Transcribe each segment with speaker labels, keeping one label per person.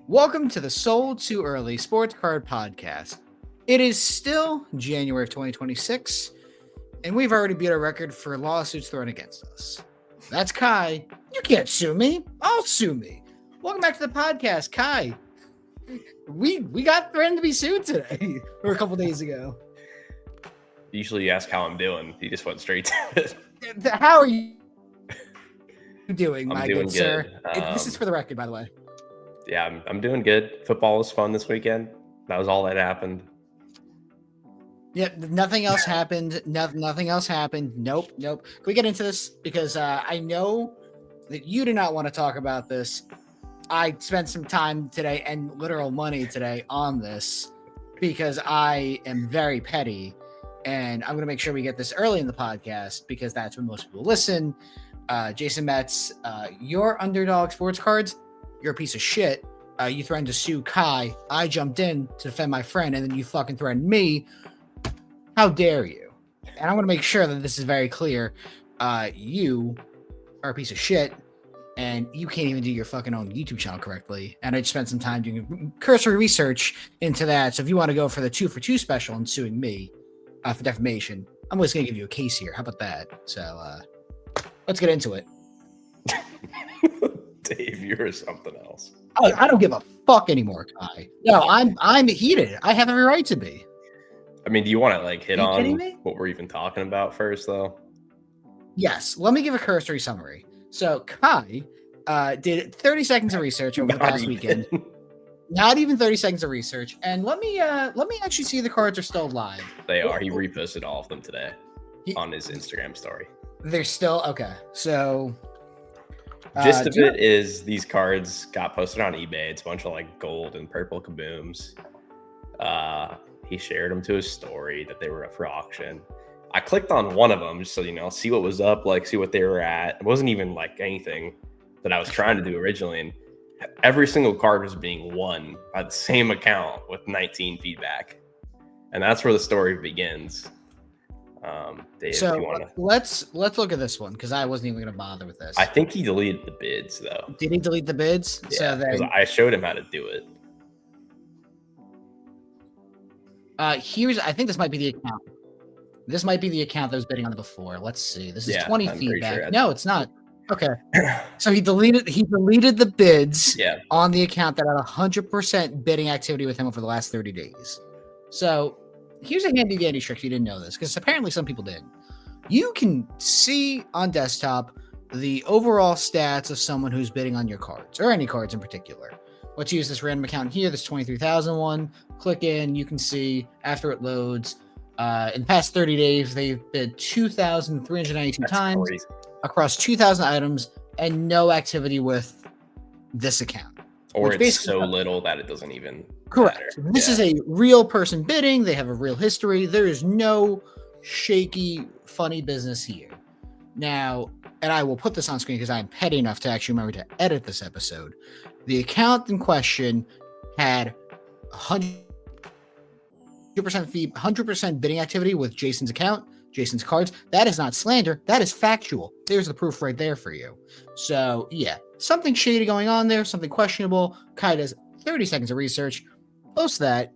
Speaker 1: Welcome to the Sold Too Early Sports Card Podcast. It is still January of 2026, and we've already beat our record for lawsuits thrown against us. That's Kai. You can't sue me. I'll sue me. Welcome back to the podcast, Kai. We got threatened to be sued today, or a couple days ago.
Speaker 2: Usually you ask how I'm doing. You just went straight to it.
Speaker 1: How are you doing, my
Speaker 2: doing
Speaker 1: good sir?
Speaker 2: good.
Speaker 1: This is for the record, by the way.
Speaker 2: Yeah, I'm doing good. Football was fun this weekend. That was all that happened.
Speaker 1: Yeah, nothing else happened. Nothing else happened. Nope. Can we get into this? Because I know that you do not want to talk about this. I spent some time today and literal money today on this because I am very petty, and I'm going to make sure we get this early in the podcast because that's when most people listen. Jason Metz, your underdog sports cards, you're a piece of shit. You threatened to sue Kai. I jumped in to defend my friend, and then you fucking threatened me. How dare you? And I want to make sure that this is very clear. You are a piece of shit, and you can't even do your fucking own YouTube channel correctly. And I just spent some time doing cursory research into that. So if you want to go for the 2-for-2 special and suing me for defamation, I'm just going to give you a case here. How about that? So let's get into it.
Speaker 2: Dave, you're something else.
Speaker 1: I don't give a fuck anymore, Kai. No, I'm heated. I have every right to be.
Speaker 2: I mean, do you want to hit on
Speaker 1: me?
Speaker 2: what we're even talking about first, though?
Speaker 1: Yes. Let me give a cursory summary. So Kai did 30 seconds of research over the past weekend. Not even 30 seconds of research. And let me actually see the cards are still live.
Speaker 2: They are. He reposted all of them today on his Instagram story.
Speaker 1: They're still okay. So
Speaker 2: gist of it is these cards got posted on eBay. It's a bunch of gold and purple kabooms. He shared them to his story that they were up for auction. I clicked on one of them just so see what was up, see what they were at. It wasn't even anything that I was trying to do originally, and every single card was being won by the same account with 19 feedback, and that's where the story begins. Dave,
Speaker 1: so
Speaker 2: if you wanna...
Speaker 1: let's look at this one because I wasn't even going to bother with this.
Speaker 2: I think he deleted the bids though.
Speaker 1: Did he delete the bids?
Speaker 2: Yeah,
Speaker 1: so then
Speaker 2: I showed him how to do it.
Speaker 1: I think this might be the account. This might be the account that was bidding on it before. Let's see. This is 20 feedback. Sure no, it's not. Okay. So he deleted the bids on the account that had 100% bidding activity with him over the last 30 days. So here's a handy dandy trick if you didn't know this, because apparently some people didn't. You can see on desktop the overall stats of someone who's bidding on your cards, or any cards in particular. Let's use this random account here, this 23,000 one. Click in, you can see after it loads. In the past 30 days, they've bid 2,392 times across 2,000 items and no activity with this account.
Speaker 2: Or it's so little that it doesn't even
Speaker 1: correct.
Speaker 2: matter.
Speaker 1: This is a real person bidding. They have a real history. There is no shaky, funny business here. Now, and I will put this on screen because I'm petty enough to actually remember to edit this episode. The account in question had 100% bidding activity with Jason's account, Jason's cards. That is not slander. That is factual. There's the proof right there for you. So, yeah, something shady going on there, something questionable. Kai does 30 seconds of research, posts that.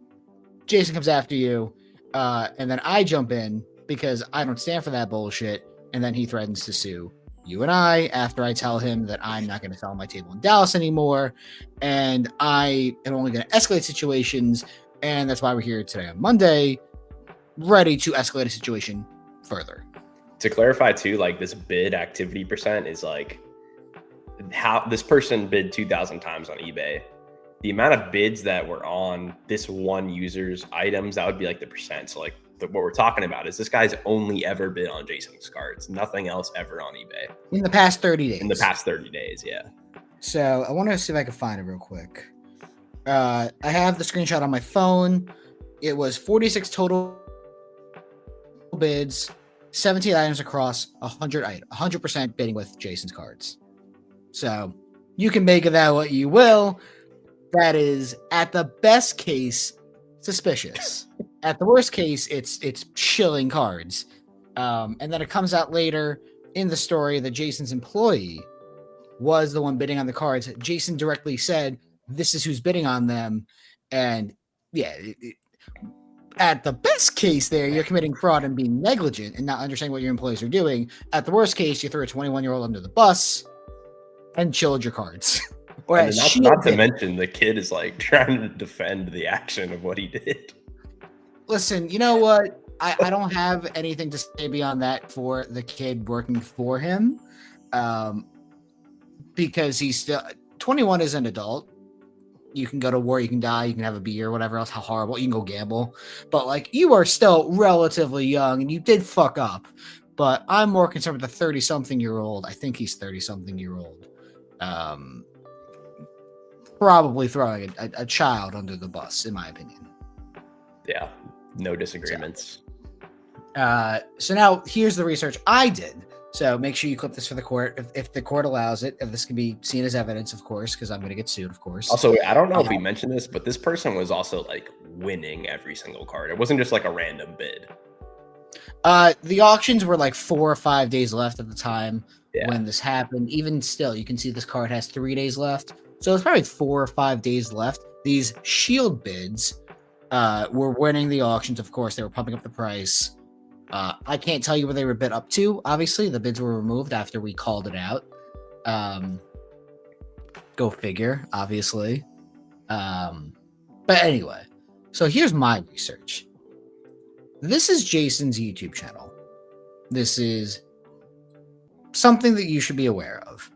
Speaker 1: Jason comes after you, and then I jump in because I don't stand for that bullshit, and then he threatens to sue you and I after I tell him that I'm not going to sell my table in Dallas anymore, and I am only going to escalate situations. And that's why we're here today on Monday, ready to escalate a situation further.
Speaker 2: To clarify too, this bid activity percent is how this person bid 2,000 times on eBay. The amount of bids that were on this one user's items, that would be the percent. So what we're talking about is this guy's only ever bid on Jason's cards, nothing else ever on eBay.
Speaker 1: In the past 30 days.
Speaker 2: In the past 30 days, yeah.
Speaker 1: So I want to see if I can find it real quick. I have the screenshot on my phone. It was 46 total bids, 17 items across 100% bidding with Jason's cards. So you can make of that what you will. That is, at the best case, suspicious. At the worst case, it's shilling cards. And then it comes out later in the story that Jason's employee was the one bidding on the cards. Jason directly said, this is who's bidding on them. And yeah, at the best case there, you're committing fraud and being negligent and not understanding what your employees are doing. At the worst case, you throw a 21-year-old under the bus and shield your cards. Or
Speaker 2: and not to mention the kid is like trying to defend the action of what he did.
Speaker 1: Listen, you know what? I don't have anything to say beyond that for the kid working for him. Because he's still 21 is an adult. You can go to war, you can die, you can have a beer, whatever else, how horrible, you can go gamble. But like, you are still relatively young and you did fuck up. But I'm more concerned with the 30-something-year-old. I think he's 30-something-year-old. Probably throwing a child under the bus, in my opinion.
Speaker 2: Yeah, no disagreements.
Speaker 1: So now here's the research I did. So make sure you clip this for the court if the court allows it. If this can be seen as evidence, of course, because I'm going to get sued, of course.
Speaker 2: Also, I don't know if we mentioned this, but this person was also like winning every single card. It wasn't just like a random bid.
Speaker 1: The auctions were like 4 or 5 days left at the time when this happened. Even still, you can see this card has 3 days left. So it's probably 4 or 5 days left. These shield bids were winning the auctions. Of course, they were pumping up the price. I can't tell you where they were bid up to. Obviously, the bids were removed after we called it out. Go figure, obviously. But anyway, so here's my research. This is Jason's YouTube channel. This is something that you should be aware of.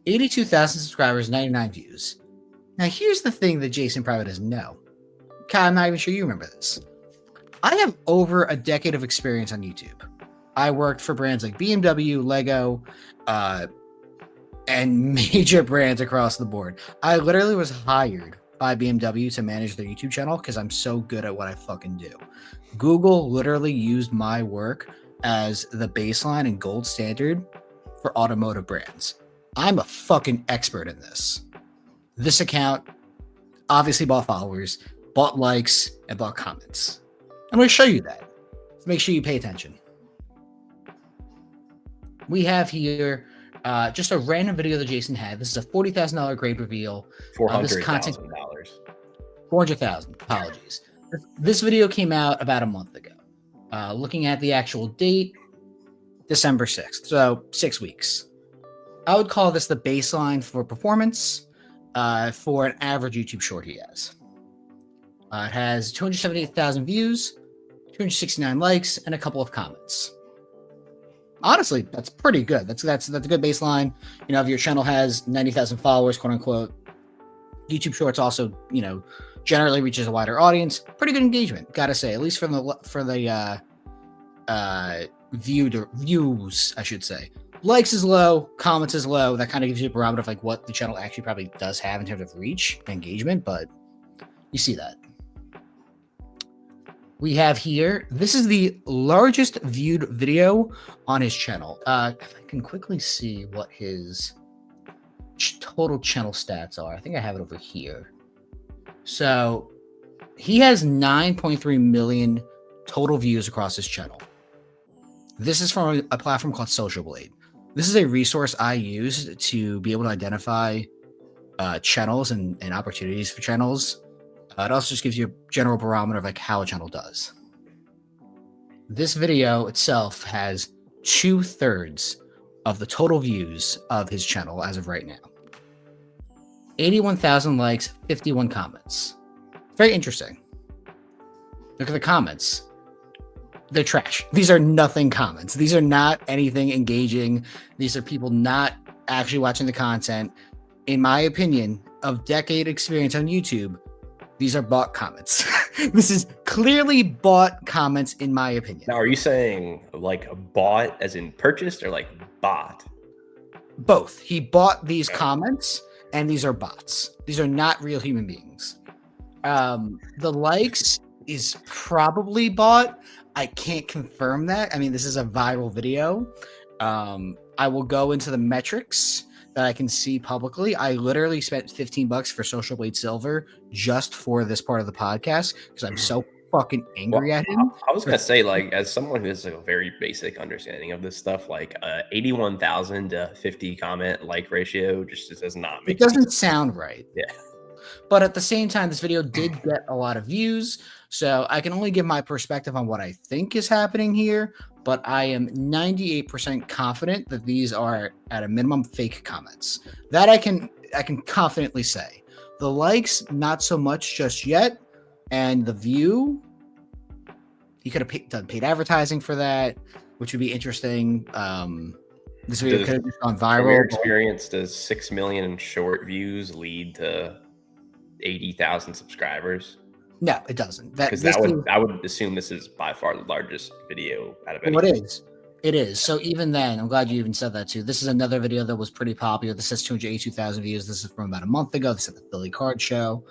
Speaker 1: 82,000 subscribers, 99 views. Now, here's the thing that Jason probably doesn't know. Kyle, I'm not even sure you remember this. I have over a decade of experience on YouTube. I worked for brands like BMW, Lego, and major brands across the board. I literally was hired by BMW to manage their YouTube channel because I'm so good at what I fucking do. Google literally used my work as the baseline and gold standard for automotive brands. I'm a fucking expert in this. This account obviously bought followers, bought likes, and bought comments. I'm going to show you that. So make sure you pay attention. We have here just a random video that Jason had. This is a $40,000 grade reveal.
Speaker 2: $400,000.
Speaker 1: $400,000. Apologies. This video came out about a month ago. Looking at the actual date, December 6th. So 6 weeks. I would call this the baseline for performance for an average YouTube short he has. It has 278,000 views, 269 likes, and a couple of comments. Honestly, that's pretty good. That's a good baseline. You know, if your channel has 90,000 followers, quote unquote, YouTube Shorts also, you know, generally reaches a wider audience. Pretty good engagement, gotta say. At least for the views, I should say. Likes is low, comments is low. That kind of gives you a barometer of like what the channel actually probably does have in terms of reach and engagement, but you see that. We have here, this is the largest viewed video on his channel. If I can quickly see what his total channel stats are. I think I have it over here. So he has 9.3 million total views across his channel. This is from a platform called Social Blade. This is a resource I use to be able to identify channels and opportunities for channels. It also just gives you a general barometer of like how a channel does. This video itself has 2/3 of the total views of his channel as of right now. 81,000 likes, 51 comments. Very interesting. Look at the comments. They're trash. These are nothing comments. These are not anything engaging. These are people not actually watching the content. In my opinion, of decade experience on YouTube, these are bot comments. This is clearly bot comments, in my opinion.
Speaker 2: Now, are you saying like a bot as in purchased or like bot?
Speaker 1: Both. He bought these comments, and these are bots. These are not real human beings. The likes is probably bot. I can't confirm that. I mean, this is a viral video. I will go into the metrics that I can see publicly. I literally spent $15 for Social Blade Silver just for this part of the podcast because I'm so fucking angry at him.
Speaker 2: I was gonna say, like, as someone who has like a very basic understanding of this stuff, like 81,000 to 50 comment like ratio just does not make
Speaker 1: it doesn't sound right.
Speaker 2: Yeah.
Speaker 1: But at the same time, this video did get a lot of views, so I can only give my perspective on what I think is happening here, but I am 98% confident that these are at a minimum fake comments. That I can confidently say. The likes, not so much just yet, and the view, he could have done paid advertising for that, which would be interesting. This video could have just gone viral.
Speaker 2: From your experience, does 6 million short views lead to 80,000 subscribers?
Speaker 1: No, it doesn't.
Speaker 2: Because I would assume this is by far the largest video out of any.
Speaker 1: Well, it is. So even then, I'm glad you even said that too. This is another video that was pretty popular. This has 282,000 views. This is from about a month ago. This is at the Philly Card Show.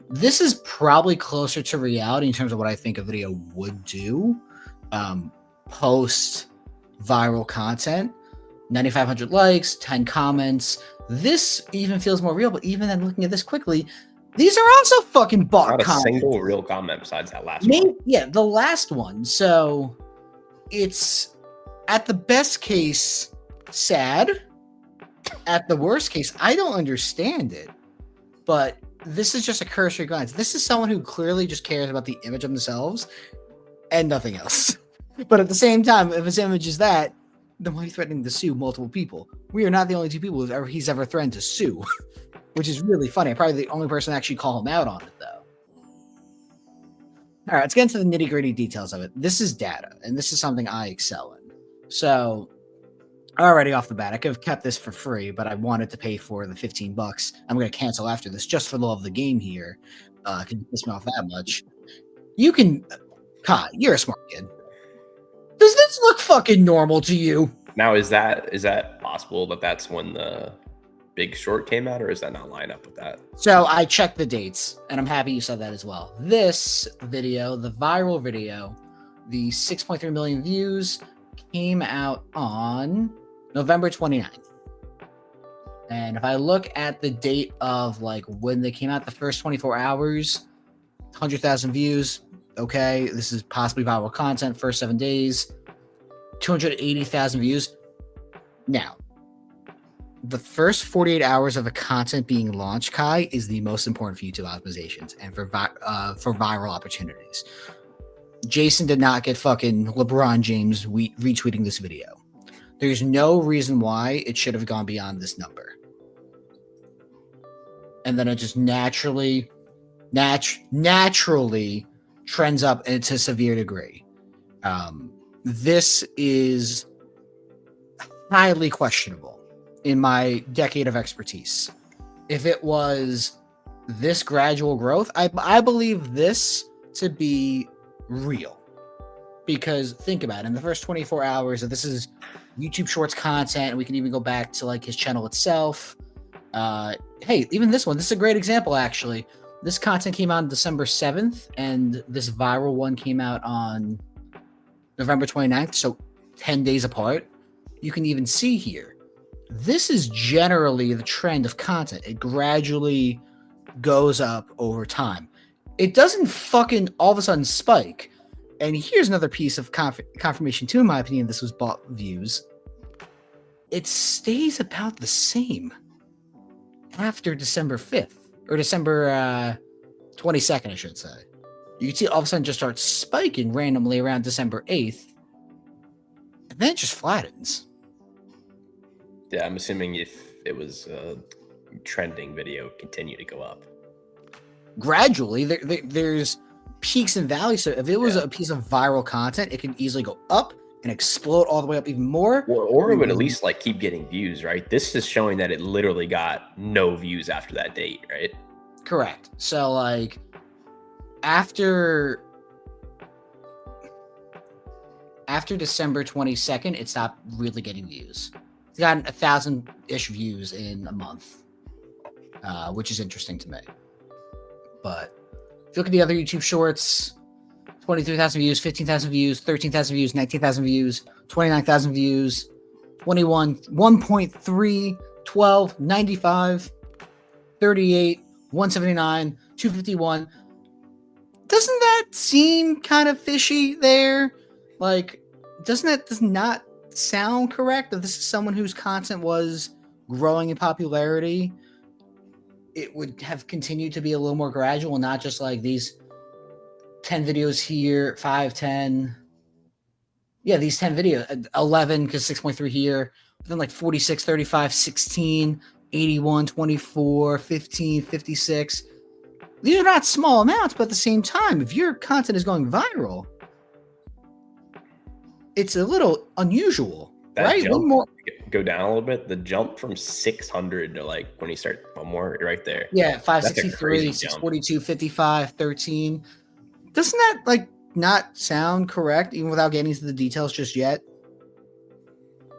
Speaker 1: This is probably closer to reality in terms of what I think a video would do post viral content. 9,500 likes, 10 comments. This even feels more real, but even then looking at this quickly, these are also fucking bot
Speaker 2: Not a
Speaker 1: comments.
Speaker 2: single real comment besides that last one.
Speaker 1: Yeah, the last one. So it's at the best case sad. At the worst case, I don't understand it. But this is just a cursory glance. This is someone who clearly just cares about the image of themselves and nothing else. But at the same time, if his image is that, then why are you threatening to sue multiple people? We are not the only two people he's ever threatened to sue, which is really funny. I'm probably the only person to actually call him out on it, though. All right, let's get into the nitty-gritty details of it. This is data, and this is something I excel in. So, already off the bat, I could have kept this for free, but I wanted to pay for the $15. I'm going to cancel after this just for the love of the game here. Because you piss me off that much. You can... Kai, you're a smart kid. Does this look fucking normal to you?
Speaker 2: Now, is that possible that that's when the Big Short came out, or does that not line up with that?
Speaker 1: So I checked the dates, and I'm happy you said that as well. This video, the viral video, the 6.3 million views, came out on November 29th. And if I look at the date of like when they came out, the first 24 hours, 100,000 views. Okay, this is possibly viral content. First 7 days, 280,000 views. Now, the first 48 hours of a content being launched, Kai, is the most important for YouTube optimizations and for viral opportunities. Jason did not get fucking LeBron James retweeting this video. There's no reason why it should have gone beyond this number. And then it just naturally trends up to a severe degree. This is highly questionable in my decade of expertise. If it was this gradual growth, I believe this to be real. Because think about it, in the first 24 hours, if this is YouTube Shorts content, and we can even go back to like his channel itself. Hey, even this one, this is a great example actually. This content came out on December 7th, and this viral one came out on November 29th, so 10 days apart. You can even see here, this is generally the trend of content. It gradually goes up over time. It doesn't fucking all of a sudden spike. And here's another piece of confirmation too, in my opinion, this was bot views. It stays about the same after December 5th. Or December 22nd, I should say. You can see all of a sudden just starts spiking randomly around December 8th. And then it just flattens.
Speaker 2: Yeah, I'm assuming if it was a trending video, continue to go up.
Speaker 1: Gradually, there's peaks and valleys. So if it was a piece of viral content, it can easily go up and explode all the way up even more.
Speaker 2: Or it would at least like keep getting views, right? This is showing that it literally got no views after that date, right?
Speaker 1: Correct. So like after December 22nd, it stopped really getting views. It's gotten 1,000-ish views in a month, which is interesting to me. But if you look at the other YouTube Shorts, 23,000 views, 15,000 views, 13,000 views, 19,000 views, 29,000 views, 21, 1.3, 12, 95, 38, 179, 251. Doesn't that seem kind of fishy there? Like, does not sound correct? If this is someone whose content was growing in popularity, it would have continued to be a little more gradual, not just like these 10 videos here, 5, 10. Yeah, these 10 videos, 11 because 6.3 here, but then like 46, 35, 16, 81, 24, 15, 56. These are not small amounts, but at the same time, if your content is going viral, it's a little unusual,
Speaker 2: That
Speaker 1: right?
Speaker 2: jump,
Speaker 1: One more,
Speaker 2: go down a little bit. The jump from 600 to like when you start one more right there.
Speaker 1: yeah,
Speaker 2: That's a
Speaker 1: 563,
Speaker 2: crazy jump.
Speaker 1: 642, 55, 13. Doesn't that like not sound correct, even without getting into the details just yet?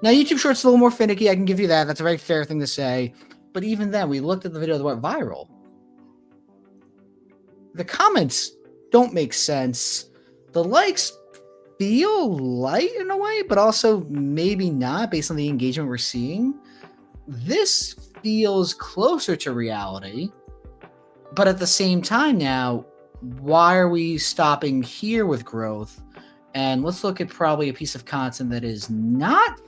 Speaker 1: Now, YouTube Shorts is a little more finicky. I can give you that. That's a very fair thing to say. But even then, we looked at the video that went viral. The comments don't make sense. The likes feel light in a way, but also maybe not based on the engagement we're seeing. This feels closer to reality. But at the same time now, why are we stopping here with growth? And let's look at probably a piece of content that is not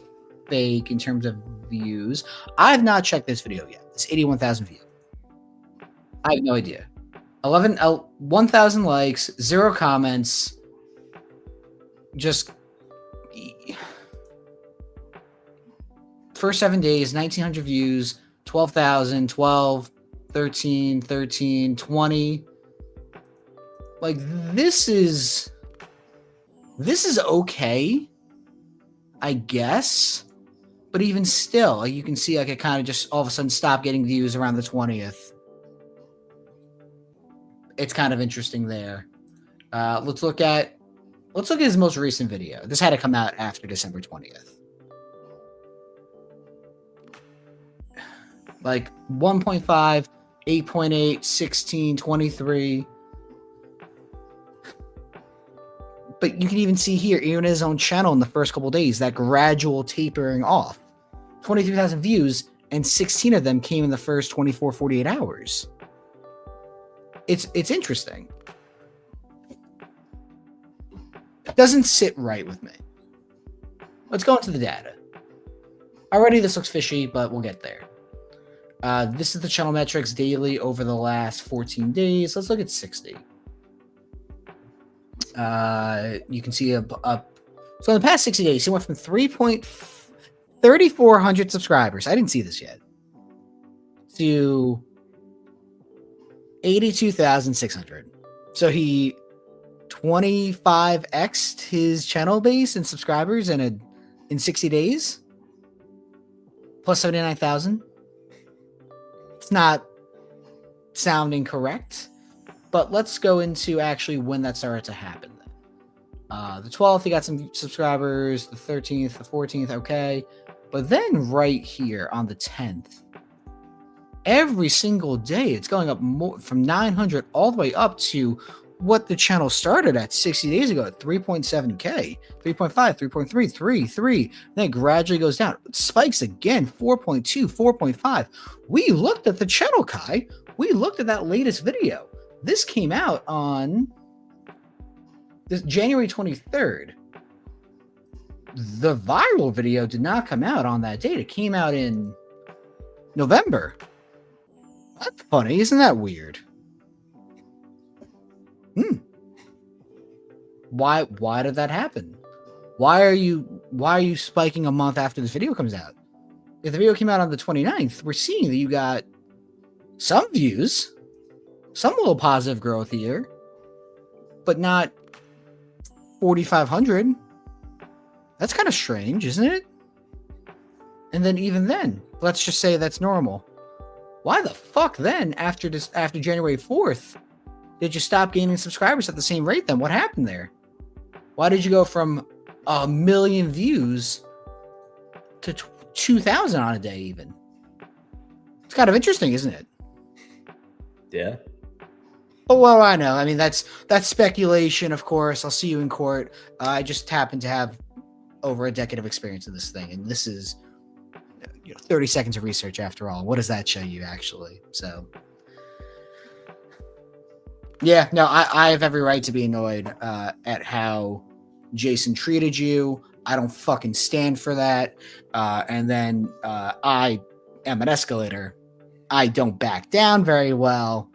Speaker 1: fake in terms of views. I have not checked this video yet. It's 81,000 views. I have no idea. 1,000 likes, 0 comments. Just first 7 days, 1,900 views, 12,000, 12, 13, 13, 20. Like this is okay, I guess. But even still, like you can see, like it kind of just all of a sudden stopped getting views around the 20th. It's kind of interesting there. Let's look at his most recent video. This had to come out after December 20th. Like 1.5, 8.8, 16, 23. But you can even see here, even his own channel in the first couple days, that gradual tapering off. 23,000 views, and 16 of them came in the first 24, 48 hours. It's interesting. It doesn't sit right with me. Let's go into the data. Already this looks fishy, but we'll get there. This is the channel metrics daily over the last 14 days. Let's look at 60. You can see so in the past 60 days, he went from 3,400 subscribers. I didn't see this yet. To 82,600. So he 25x'd his channel base and subscribers in 60 days. Plus 79,000. It's not sounding correct. But let's go into actually when that started to happen. The 12th, he got some subscribers. The 13th, the 14th, okay. But then right here on the 10th, every single day, it's going up more from 900 all the way up to what the channel started at 60 days ago at 3.7K, 3.5, 3.3, 3. Then it gradually goes down. It spikes again, 4.2, 4.5. We looked at the channel, Kai. We looked at that latest video. This came out on this January 23rd. The viral video did not come out on that date. It came out in November. That's funny. Isn't that weird? Why did that happen? Why are you spiking a month after this video comes out? If the video came out on the 29th, we're seeing that you got some views, some little positive growth here, but not 4,500. That's kind of strange, isn't it? And then even then, let's just say that's normal. Why the fuck then, after January 4th, did you stop gaining subscribers at the same rate then? What happened there? Why did you go from 1 million views to 2,000 on a day even? It's kind of interesting, isn't it?
Speaker 2: Yeah.
Speaker 1: But well, I know. I mean, that's speculation, of course. I'll see you in court. I just happen to have over a decade of experience in this thing, and this is 30 seconds of research after all. What does that show you, actually? So, yeah, no, I have every right to be annoyed at how Jason treated you. I don't fucking stand for that. And then I am an escalator. I don't back down very well.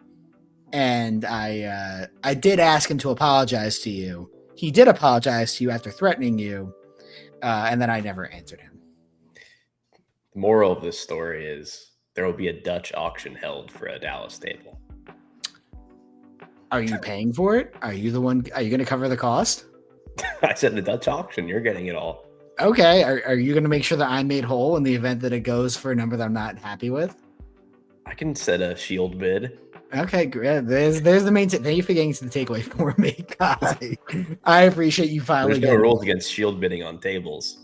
Speaker 1: And I did ask him to apologize to you. He did apologize to you after threatening you, and then I never answered him.
Speaker 2: The moral of this story is there will be a Dutch auction held for a Dallas table.
Speaker 1: Are you paying for it? Are you the one? Are you going to cover the cost?
Speaker 2: I said the Dutch auction. You're getting it all.
Speaker 1: Okay. Are you going to make sure that I'm made whole in the event that it goes for a number that I'm not happy with?
Speaker 2: I can set a shield bid.
Speaker 1: Okay, great. There's the main. Thank you for getting to the takeaway for me, guy. I appreciate you finally.
Speaker 2: There's no rules against shield bidding on tables.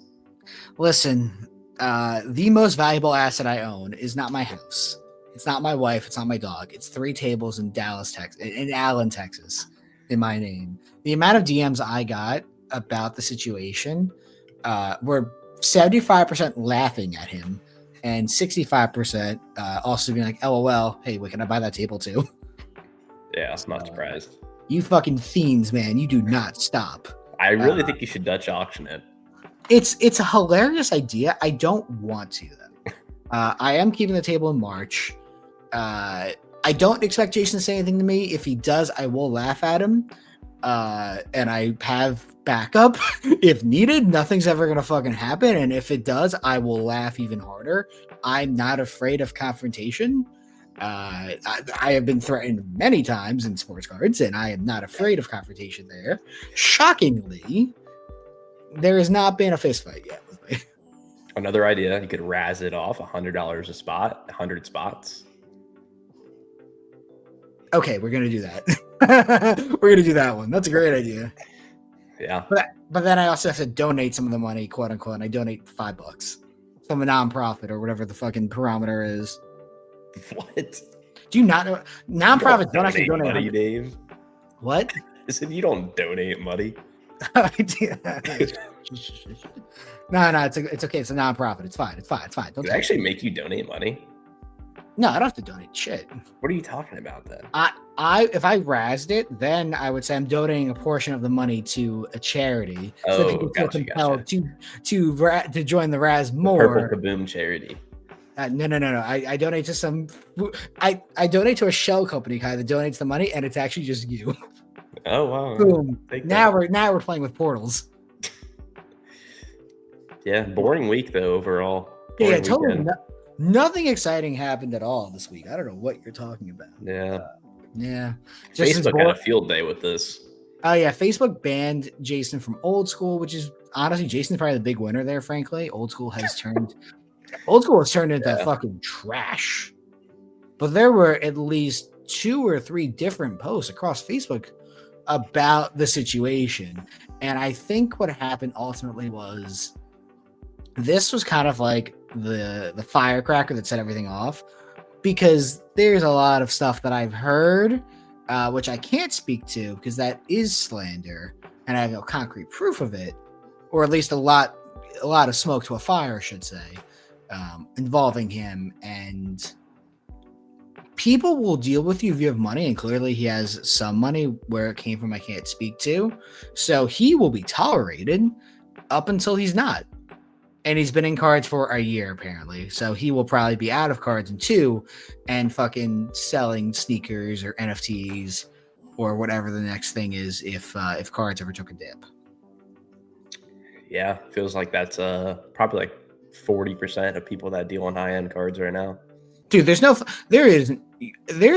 Speaker 1: Listen, the most valuable asset I own is not my house. It's not my wife. It's not my dog. It's 3 tables in Dallas, Texas, in Allen, Texas, in my name. The amount of DMs I got about the situation were 75% laughing at him and 65% also being like, LOL, hey, wait, can I buy that table too?
Speaker 2: Yeah, I'm not surprised.
Speaker 1: You fucking fiends, man. You do not stop.
Speaker 2: I really think you should Dutch auction it.
Speaker 1: It's a hilarious idea. I don't want to, though. I am keeping the table in March. I don't expect Jason to say anything to me. If he does, I will laugh at him. And I have backup if needed. Nothing's ever gonna fucking happen. And if it does, I will laugh even harder. I'm not afraid of confrontation. I have been threatened many times in sports cards, and I am not afraid of confrontation there. Shockingly, there has not been a fist fight yet with me.
Speaker 2: Another idea, you could razz it off $100 a spot, 100 spots.
Speaker 1: Okay, we're gonna do that. We're gonna do that one. That's a great idea.
Speaker 2: Yeah.
Speaker 1: But then I also have to donate some of the money, quote unquote. And I donate $5 from a nonprofit or whatever the fucking parameter is.
Speaker 2: What?
Speaker 1: Do you not know? Nonprofits don't actually donate
Speaker 2: money, Dave.
Speaker 1: What?
Speaker 2: I said you don't donate money.
Speaker 1: No, it's okay. It's a nonprofit. It's fine. Don't
Speaker 2: Does it actually make you donate money?
Speaker 1: No, I don't have to donate shit.
Speaker 2: What are you talking about then?
Speaker 1: If I razzed it, then I would say I'm donating a portion of the money to a charity, so that people feel compelled to join the Raz more.
Speaker 2: Purple Kaboom charity.
Speaker 1: No. I donate to some. I donate to a shell company kind that donates the money, and it's actually just you.
Speaker 2: Oh wow!
Speaker 1: Boom. Now we're playing with portals.
Speaker 2: Yeah, boring week though overall.
Speaker 1: Yeah, totally. Nothing exciting happened at all this week. I don't know what you're talking about.
Speaker 2: Yeah.
Speaker 1: Yeah.
Speaker 2: Facebook had a field day with this.
Speaker 1: Oh yeah, Facebook banned Jason from Old School, which is honestly Jason's probably the big winner there. Frankly, Old School has turned into fucking trash. But there were at least 2 or 3 different posts across Facebook about the situation, and I think what happened ultimately was this was kind of like the firecracker that set everything off, because there's a lot of stuff that I've heard, which I can't speak to because that is slander, and I have no concrete proof of it, or at least a lot of smoke to a fire, I should say, involving him. And people will deal with you if you have money, and clearly he has some money. Where it came from, I can't speak to. So he will be tolerated up until he's not. And he's been in cards for a year, apparently. So he will probably be out of cards in 2 and fucking selling sneakers or NFTs or whatever the next thing is if cards ever took a dip.
Speaker 2: Yeah, feels like that's probably like 40% of people that deal on high-end cards right now.
Speaker 1: Dude, there's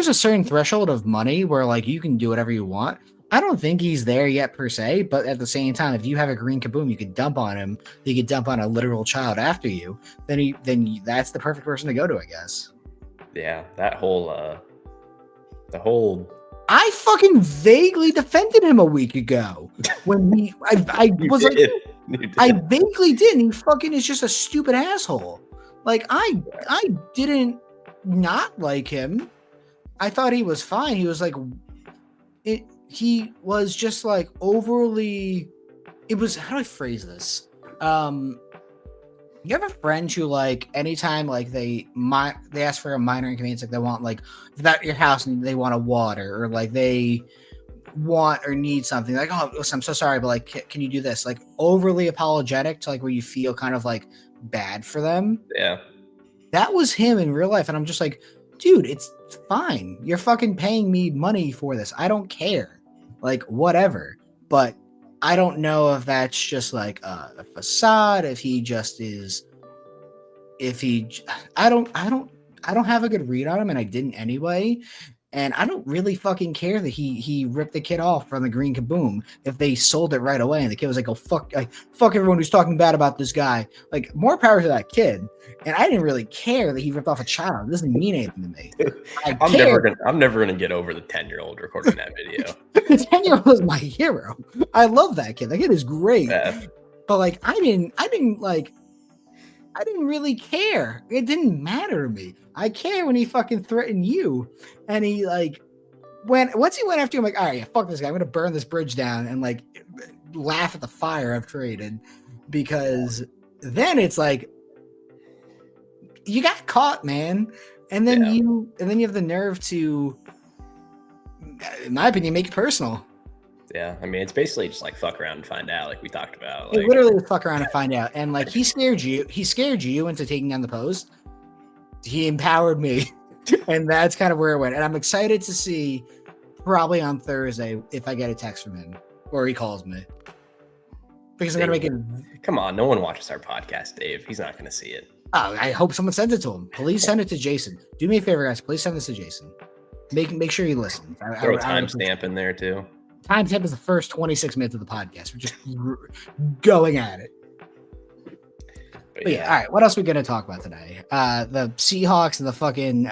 Speaker 1: a certain threshold of money where like you can do whatever you want. I don't think he's there yet per se, but at the same time, if you have a green kaboom, you could dump on him. You could dump on a literal child after you. Then that's the perfect person to go to, I guess.
Speaker 2: Yeah, that whole the whole.
Speaker 1: I fucking vaguely defended him a week ago when I was like, I vaguely did, and he fucking is just a stupid asshole. Like I didn't not like him. I thought he was fine. He was like he was just like overly. It was, how do I phrase this? You have a friend who like anytime like they ask for a minor inconvenience, like they want like about your house and they want a water, or like they want or need something, like, oh listen, I'm so sorry, but like can you do this? Like overly apologetic to like where you feel kind of like bad for them.
Speaker 2: Yeah.
Speaker 1: That was him in real life, and I'm just like, dude, it's fine. You're fucking paying me money for this. I don't care. Like, whatever. But I don't know if that's just like a facade, if he just is, I don't have a good read on him, and I didn't anyway. And I don't really fucking care that he ripped the kid off from the green kaboom if they sold it right away and the kid was like, "Oh fuck, fuck everyone who's talking bad about this guy." Like, more power to that kid. And I didn't really care that he ripped off a child. It doesn't mean anything to me.
Speaker 2: I'm never gonna get over the 10-year-old recording that video.
Speaker 1: The 10-year-old is my hero. I love that kid. That kid is great.
Speaker 2: Yeah.
Speaker 1: But like, I didn't really care. It didn't matter to me. I care when he fucking threatened you. And he like once he went after you, I'm like, all right, yeah, fuck this guy. I'm gonna burn this bridge down and like laugh at the fire I've created. Because then it's like, you got caught, man. And then you have the nerve to, in my opinion, make it personal.
Speaker 2: Yeah, I mean, it's basically just like fuck around and find out, like we talked about. Like,
Speaker 1: it literally was fuck around and find out. And like, he scared you into taking down the post. He empowered me. And that's kind of where it went. And I'm excited to see probably on Thursday if I get a text from him or he calls me. Because I'm going to make it.
Speaker 2: Come on, no one watches our podcast, Dave. He's not going to see it.
Speaker 1: Oh, I hope someone sends it to him. Please send it to Jason. Do me a favor, guys. Please send this to Jason. Make sure he listens.
Speaker 2: Throw a timestamp in there too.
Speaker 1: Timestamp is the first 26 minutes of the podcast. We're just going at it. But yeah, all right. What else are we going to talk about today? The Seahawks and the fucking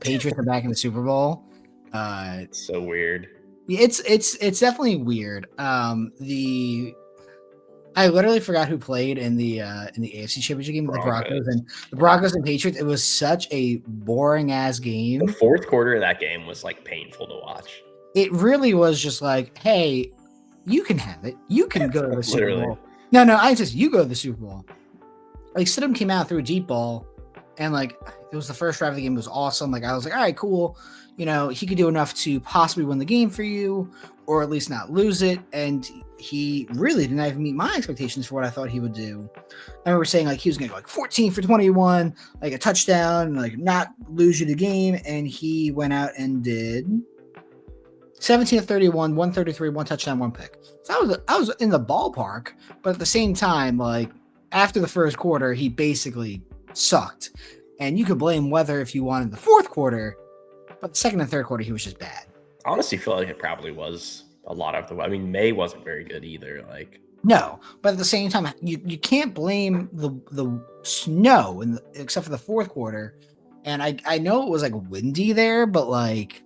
Speaker 1: Patriots are back in the Super Bowl.
Speaker 2: It's so weird.
Speaker 1: It's definitely weird. I literally forgot who played in the AFC Championship game. The Broncos and Patriots. It was such a boring ass game.
Speaker 2: The fourth quarter of that game was like painful to watch.
Speaker 1: It really was just like, hey, you can have it. You can go to the Super Bowl. No, you go to the Super Bowl. Like, Stidham came out, threw a deep ball, and like, it was the first drive of the game. It was awesome. Like, I was like, all right, cool. You know, he could do enough to possibly win the game for you, or at least not lose it. And he really didn't even meet my expectations for what I thought he would do. I remember saying like he was going to go like 14 for 21, like a touchdown, and like not lose you the game. And he went out and did 17 of 31, 133, one touchdown, one pick. So I was in the ballpark, but at the same time, like after the first quarter, he basically sucked. And you could blame weather if you wanted the fourth quarter, but the second and third quarter, he was just bad.
Speaker 2: I honestly feel like it probably was a lot of the. I mean, May wasn't very good either. Like,
Speaker 1: no, but at the same time, you can't blame the snow except for the fourth quarter. And I know it was like windy there, but like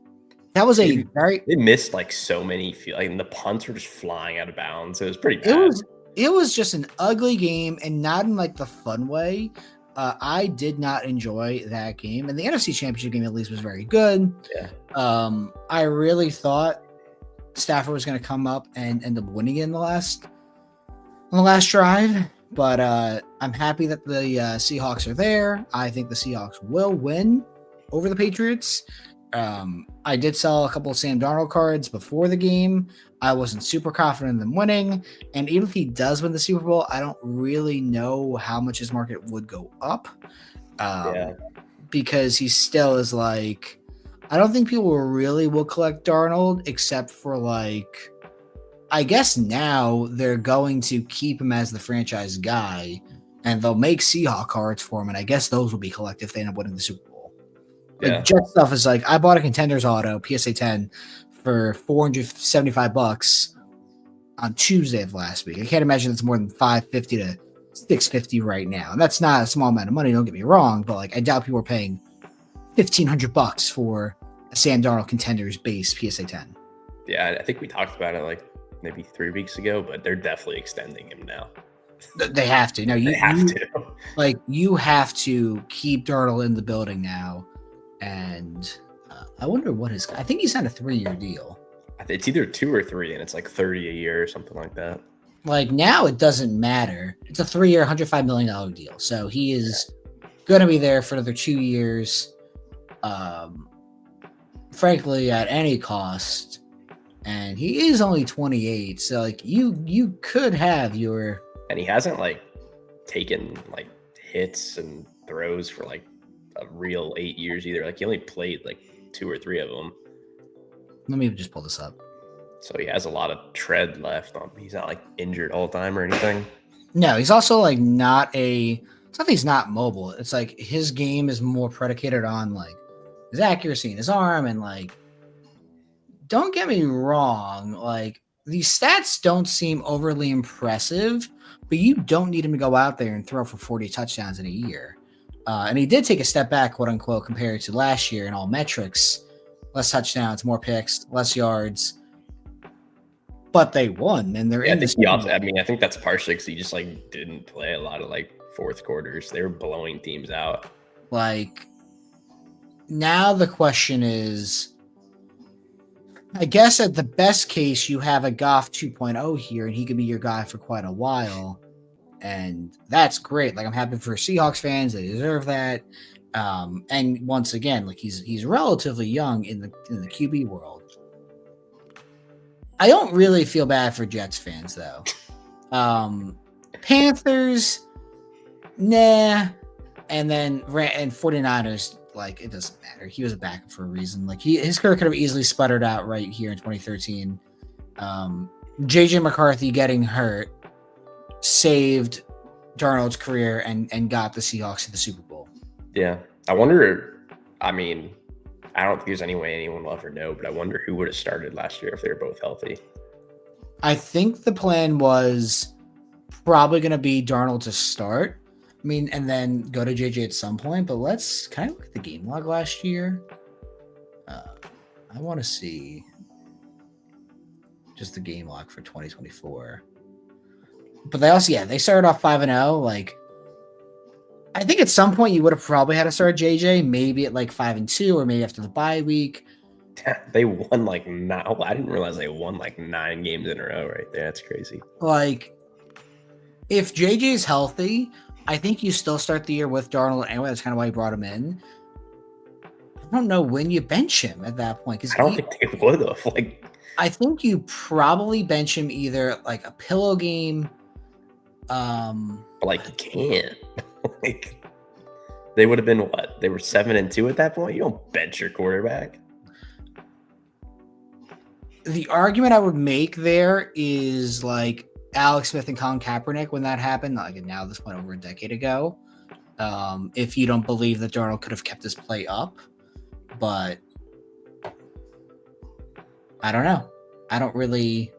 Speaker 1: that was they
Speaker 2: missed like so many. Like, and the punts were just flying out of bounds. It was pretty bad.
Speaker 1: It was just an ugly game, and not in like the fun way. I did not enjoy that game, and the NFC Championship game at least was very good.
Speaker 2: Yeah.
Speaker 1: I really thought Stafford was going to come up and end up winning it on the last drive, but I'm happy that the Seahawks are there. I think the Seahawks will win over the Patriots. I did sell a couple of Sam Darnold cards before the game. I wasn't super confident in them winning, and even if he does win the Super Bowl, I don't really know how much his market would go up. Because he still is like, I don't think people really will collect Darnold, except for like, I guess now they're going to keep him as the franchise guy, and they'll make Seahawk cards for him, and I guess those will be collected if they end up winning the Super Bowl. Like, Jet stuff is like, I bought a Contenders auto, PSA 10, for $475 on Tuesday of last week. I can't imagine it's more than $550 to $650 right now. And that's not a small amount of money, don't get me wrong, but like, I doubt people are paying $1,500 for a Sam Darnold Contenders base PSA 10.
Speaker 2: Yeah, I think we talked about it like maybe 3 weeks ago, but they're definitely extending him now.
Speaker 1: They have to. No, you have to. Like, you have to keep Darnold in the building now. And I wonder what I think he signed a 3-year deal.
Speaker 2: It's either 2 or 3, and it's like 30 a year or something like that.
Speaker 1: Like, now it doesn't matter. It's a 3-year, $105 million deal. So he is going to be there for another 2 years. Frankly, at any cost. And he is only 28. So like, you could have your.
Speaker 2: And he hasn't like taken like hits and throws for like a real 8 years either. Like he only played like 2 or 3 of them.
Speaker 1: Let me just pull this up.
Speaker 2: So he has a lot of tread left on. He's not like injured all the time or anything.
Speaker 1: No, he's also like not a. It's not that he's not mobile. It's like his game is more predicated on like his accuracy and his arm, and like. Don't get me wrong, like these stats don't seem overly impressive, but you don't need him to go out there and throw for 40 touchdowns in a year. And he did take a step back, quote unquote, compared to last year in all metrics. Less touchdowns, more picks, less yards. But they won, and they're in this.
Speaker 2: I think that's partially because he just like didn't play a lot of like fourth quarters. They were blowing teams out.
Speaker 1: Like now the question is, I guess at the best case, you have a Goff 2.0 here, and he could be your guy for quite a while. And that's great. Like, I'm happy for Seahawks fans. They deserve that. And once again, like he's relatively young in the QB world. I don't really feel bad for Jets fans, though. Panthers, nah. And then 49ers, like, it doesn't matter. He was a backup for a reason. Like, his career could have easily sputtered out right here in 2013. JJ McCarthy getting hurt saved Darnold's career and got the Seahawks to the Super Bowl.
Speaker 2: Yeah. I wonder, I mean, I don't think there's any way anyone will ever know, but I wonder who would have started last year if they were both healthy.
Speaker 1: I think the plan was probably going to be Darnold to start. I mean, and then go to JJ at some point, but can I look at the game log last year? I want to see just the game log for 2024. But they started off 5-0. Like, I think at some point you would have probably had to start JJ, maybe at like 5-2, or maybe after the bye week.
Speaker 2: They won like I didn't realize they won like 9 games in a row right there. That's crazy.
Speaker 1: Like, if JJ's healthy, I think you still start the year with Darnold anyway. That's kind of why you brought him in. I don't know when you bench him at that point.
Speaker 2: I don't think they would have. Like,
Speaker 1: I think you probably bench him either like a pillow game.
Speaker 2: But like you can't. Like, they would have been what? They were 7-2 at that point. You don't bench your quarterback.
Speaker 1: The argument I would make there is like Alex Smith and Colin Kaepernick when that happened, like now this point over a decade ago. If you don't believe that Darnold could have kept his play up, but I don't know. I don't really.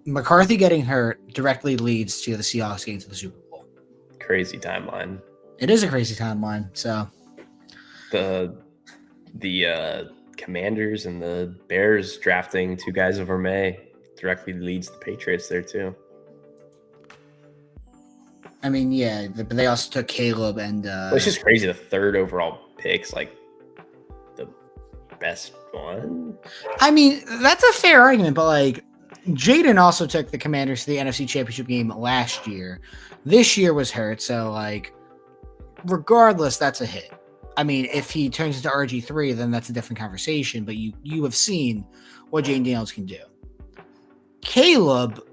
Speaker 1: McCarthy getting hurt directly leads to the Seahawks getting to the Super Bowl.
Speaker 2: Crazy timeline.
Speaker 1: It is a crazy timeline. So
Speaker 2: the Commanders and the Bears drafting 2 guys over May directly leads the Patriots there too.
Speaker 1: I mean, yeah, but they also took Caleb and.
Speaker 2: Well, it's just crazy. The 3rd overall pick's like the best one.
Speaker 1: I mean, that's a fair argument, but like Jaden also took the Commanders to the NFC Championship game last year. This year was hurt, so like regardless, that's a hit. I mean, if he turns into RG3, then that's a different conversation, but you have seen what Jaden Daniels can do. Caleb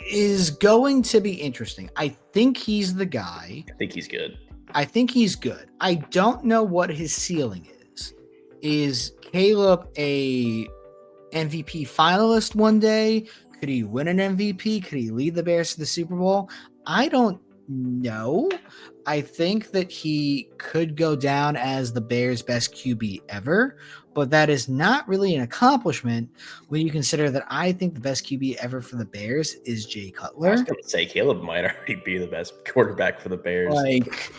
Speaker 1: is going to be interesting. I think he's the guy.
Speaker 2: I think he's good.
Speaker 1: I don't know what his ceiling is. Is Caleb a MVP finalist one day? Could he win an MVP? Could he lead the Bears to the Super Bowl? I don't know. I think that he could go down as the Bears' best QB ever, but that is not really an accomplishment when you consider that I think the best QB ever for the Bears is Jay Cutler.
Speaker 2: I was going to say Caleb might already be the best quarterback for the Bears.
Speaker 1: Like,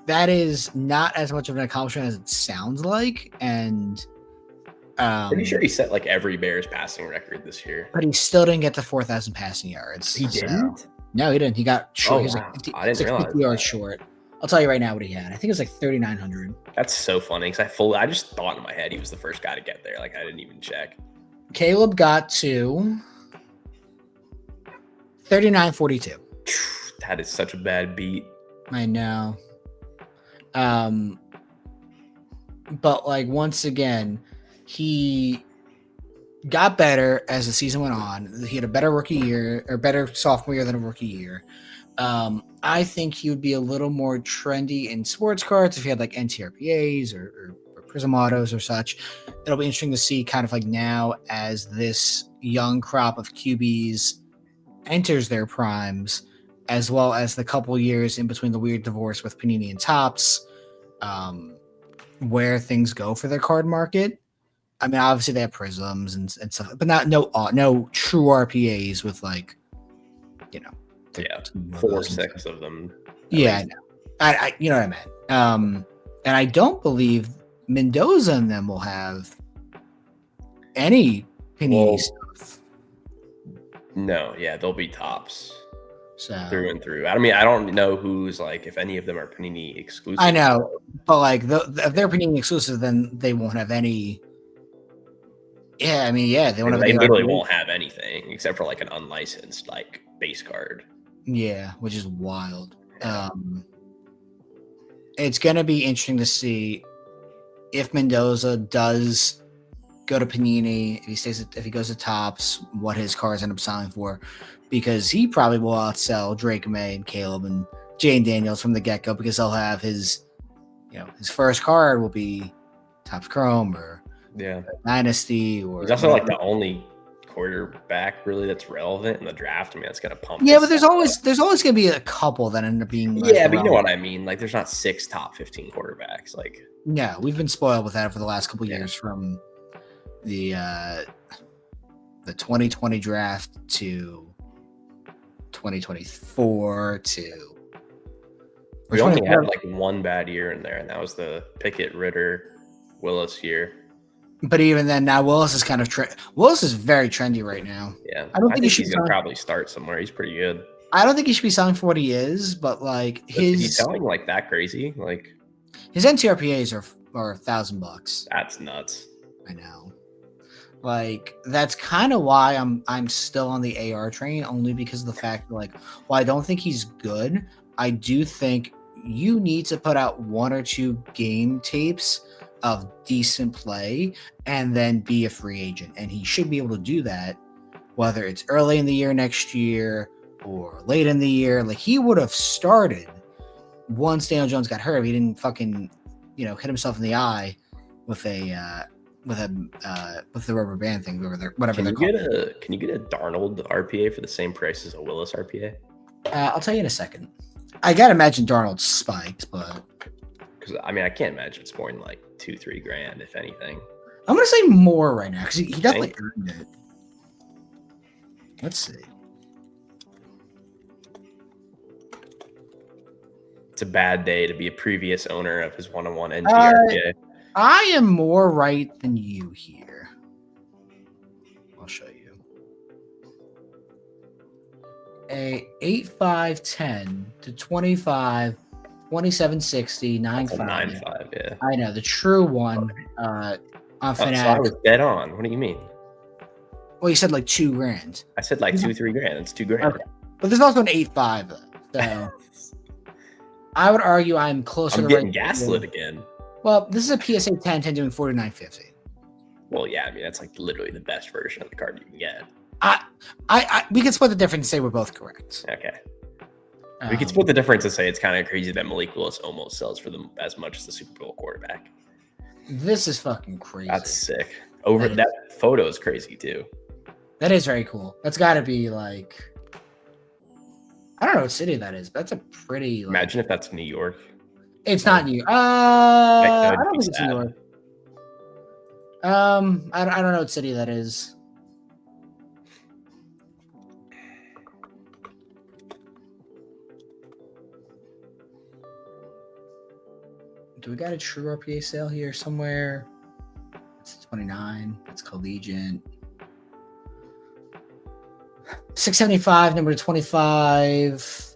Speaker 1: that is not as much of an accomplishment as it sounds like, and
Speaker 2: pretty sure he set like every Bears passing record this year,
Speaker 1: but he still didn't get to 4,000 passing yards.
Speaker 2: He didn't.
Speaker 1: No, he didn't. He got short. He was
Speaker 2: wow.
Speaker 1: like
Speaker 2: I didn't realize
Speaker 1: 50 yards short. I'll tell you right now what he had. I think it was like 3,900.
Speaker 2: That's so funny because I just thought in my head he was the first guy to get there. Like I didn't even check.
Speaker 1: Caleb got to 3,942.
Speaker 2: That is such a bad beat.
Speaker 1: I know. But like once again, he got better as the season went on. He had a better rookie year or better sophomore year than a rookie year. I think he would be a little more trendy in sports cards if he had like NTRPAs or Prism Autos or such. It'll be interesting to see kind of like now as this young crop of QBs enters their primes, as well as the couple years in between the weird divorce with Panini and Topps, where things go for their card market. I mean, obviously they have prisms and stuff, but no true RPAs with like, you know,
Speaker 2: 4-6 of them.
Speaker 1: Yeah, I know. I you know what I meant. And I don't believe Mendoza and them will have any Panini stuff.
Speaker 2: No, yeah, they'll be Topps.
Speaker 1: So
Speaker 2: through and through. I mean, I don't know who's like if any of them are Panini exclusive.
Speaker 1: I know, but like if they're Panini exclusive, then they won't have any. Yeah, I mean, they won't have.
Speaker 2: They literally won't have anything except for like an unlicensed like base card.
Speaker 1: Yeah, which is wild. It's gonna be interesting to see if Mendoza does go to Panini, if he goes to Topps, what his cards end up selling for, because he probably will outsell Drake May and Caleb and Jane Daniels from the get-go, because he'll have his first card will be Topps Chrome or Dynasty, or
Speaker 2: he's also like the only quarterback really that's relevant in the draft. I mean, that's gonna pump.
Speaker 1: Yeah, but there's always gonna be a couple that end up being.
Speaker 2: But you know what I mean. Like, there's not 6 top 15 quarterbacks. Like,
Speaker 1: no, we've been spoiled with that for the last couple years, from the 2020 draft to 2024 to.
Speaker 2: We only had like one bad year in there, and that was the Pickett, Ritter, Willis year.
Speaker 1: But even then, now Willis is kind of Willis is very trendy right now.
Speaker 2: Yeah, I think he's gonna probably start somewhere. He's pretty good.
Speaker 1: I don't think he should be selling for what he is, but like
Speaker 2: he's selling like that crazy. Like
Speaker 1: his NTRPAs are $1,000.
Speaker 2: That's nuts.
Speaker 1: I know. Like, that's kind of why I'm still on the AR train, only because of the fact that, like, while I don't think he's good, I do think you need to put out 1 or 2 game tapes of decent play and then be a free agent. And he should be able to do that, whether it's early in the year next year or late in the year. Like, he would have started once Daniel Jones got hurt. He didn't fucking, hit himself in the eye with the rubber band thing, whatever they're called.
Speaker 2: Can you get a Darnold RPA for the same price as a Willis RPA?
Speaker 1: I'll tell you in a second. I gotta imagine Darnold spiked, but
Speaker 2: because I mean, I can't imagine it's more than like $2-3 grand, if anything.
Speaker 1: I'm gonna say more right now because he definitely earned it. Let's see.
Speaker 2: It's a bad day to be a previous owner of his 1-on-1 NTRPA.
Speaker 1: I am more right than you here. I'll show you. A 8.510 to 25, 2760, 9.5.
Speaker 2: 9.5, yeah.
Speaker 1: I know the true one. On Fanatics.
Speaker 2: So I was dead on. What do you mean?
Speaker 1: Well, you said like $2 grand.
Speaker 2: I said like $2-3 grand. It's $2 grand.
Speaker 1: Okay. But there's also an 8.5. So I would argue I'm closer.
Speaker 2: I'm getting gaslit again.
Speaker 1: Well, this is a PSA 10 doing 49.50.
Speaker 2: Well, yeah, I mean that's like literally the best version of the card you can get.
Speaker 1: We can split the difference and say we're both correct.
Speaker 2: Okay. We can split the difference and say it's kind of crazy that Malik Willis almost sells for them as much as the Super Bowl quarterback.
Speaker 1: This is fucking crazy.
Speaker 2: That's sick. That photo is crazy too.
Speaker 1: That is very cool. That's got to be like, I don't know what city that is, but that's a pretty.
Speaker 2: Imagine if that's New York.
Speaker 1: It's not New York. I don't think it's New York. I don't know what city that is. Do we got a true RPA sale here somewhere? It's 29. That's collegiate. 675, number 25.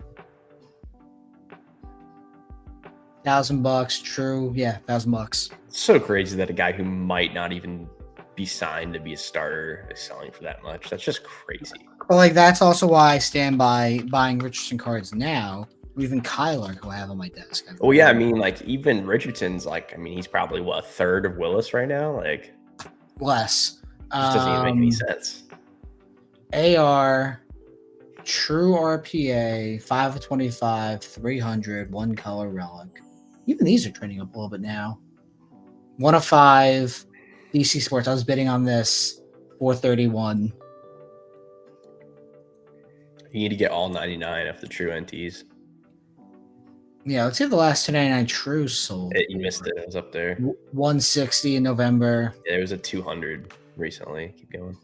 Speaker 1: $1,000, true. Yeah, $1,000.
Speaker 2: It's so crazy that a guy who might not even be signed to be a starter is selling for that much. That's just crazy.
Speaker 1: Well, like that's also why I stand by buying Richardson cards now. Even Kyler, who I have on my desk.
Speaker 2: Oh yeah, I mean, like even Richardson's like, I mean, he's probably a third of Willis right now, like
Speaker 1: less.
Speaker 2: Just doesn't even make any sense.
Speaker 1: AR, true RPA, 5 of 25, 300, one color relic. Even these are trending up a little bit now. 1 of 5, DC Sports. I was bidding on this, 431.
Speaker 2: You need to get all 99 of the true NTs.
Speaker 1: Yeah, let's see if the last 299 true sold.
Speaker 2: You missed it. It was up there.
Speaker 1: 160 in November.
Speaker 2: Yeah, there was a 200 recently. Keep going.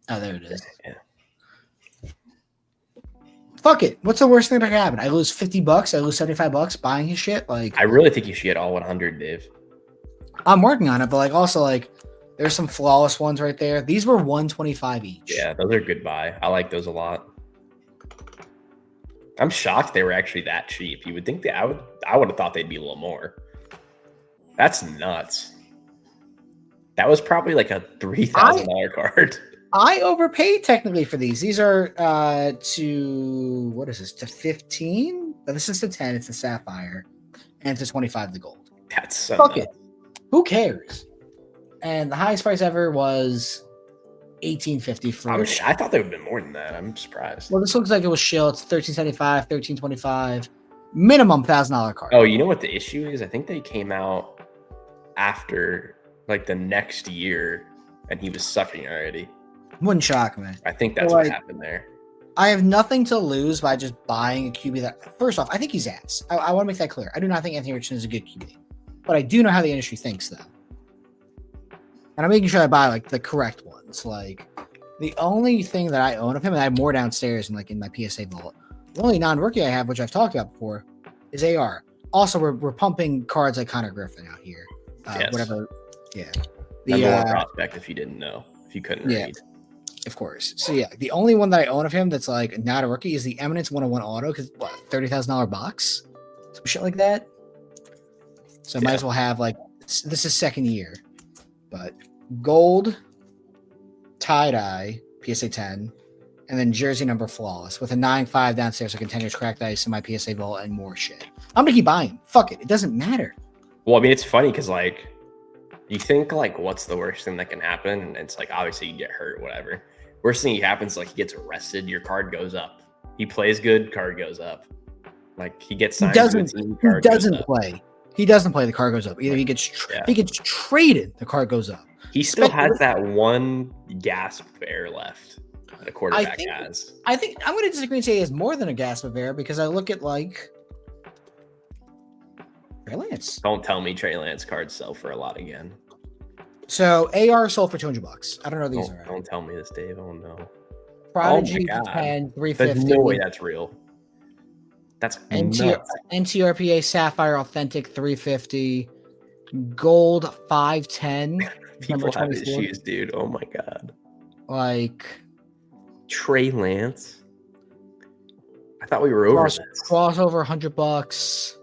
Speaker 1: Oh, there it is.
Speaker 2: Yeah.
Speaker 1: Fuck it. What's the worst thing that can happen? I lose $50. I lose $75 buying his shit. Like,
Speaker 2: I really think you should get all 100, Dave.
Speaker 1: I'm working on it, but like also like there's some flawless ones right there. These were 125 each.
Speaker 2: Yeah, those are good buy. I like those a lot. I'm shocked they were actually that cheap. You would think that I would have thought they'd be a little more. That's nuts. That was probably like a $3,000 card.
Speaker 1: I overpaid technically for these. These are to what is this? To 15? But this is to 10. It's a sapphire, and to 25 the gold.
Speaker 2: That's so
Speaker 1: Fuck
Speaker 2: nuts.
Speaker 1: it. Who cares? And the highest price ever was $18.50 for.
Speaker 2: I thought they would have been more than that. I'm surprised.
Speaker 1: Well, this looks like it was shill. It's $13.75, $13.25, minimum $1,000 card.
Speaker 2: Oh, you know what the issue is? I think they came out after like the next year, and he was sucking already.
Speaker 1: Wouldn't shock me.
Speaker 2: I think that's what happened there.
Speaker 1: I have nothing to lose by just buying a QB that. First off, I think he's ass. I want to make that clear. I do not think Anthony Richardson is a good QB, but I do know how the industry thinks, though. And I'm making sure I buy like the correct ones. Like the only thing that I own of him, and I have more downstairs and like in my PSA vault. The only non-rookie I have, which I've talked about before, is AR. Also, we're pumping cards like Connor Griffin out here.
Speaker 2: Yes.
Speaker 1: Whatever. Yeah.
Speaker 2: Number one prospect if you didn't know, if you couldn't read.
Speaker 1: Of course. So yeah, the only one that I own of him that's like not a rookie is the Eminence 101 Auto, because what, $30,000 box? Some shit like that. So I might as well have like this is second year. But gold, tie-dye, PSA 10, and then jersey number flawless with a 9.5 downstairs, so contenders cracked ice in my PSA vault and more shit. I'm gonna keep buying. Fuck it. It doesn't matter.
Speaker 2: Well, I mean, it's funny because like you think like what's the worst thing that can happen? And it's like obviously you get hurt, whatever. Worst thing happens like he gets arrested, your card goes up. He plays good, card goes up. Like he gets signed.
Speaker 1: He doesn't play. He doesn't play. The card goes up. Either he gets traded. The card goes up.
Speaker 2: He still has that one gasp of air left. The quarterback has. I
Speaker 1: think I'm going to disagree and say he has more than a gasp of air because I look at like Trey Lance.
Speaker 2: Don't tell me Trey Lance cards sell for a lot again.
Speaker 1: So AR sold for $200. I don't know these are.
Speaker 2: Don't tell me this, Dave. Oh no.
Speaker 1: Prodigy 10, 350.
Speaker 2: There's no way that's real. That's
Speaker 1: NTRPA Sapphire Authentic 350. Gold 510.
Speaker 2: People have issues, dude. Oh my god.
Speaker 1: Like
Speaker 2: Trey Lance. I thought we were over this.
Speaker 1: Crossover $100.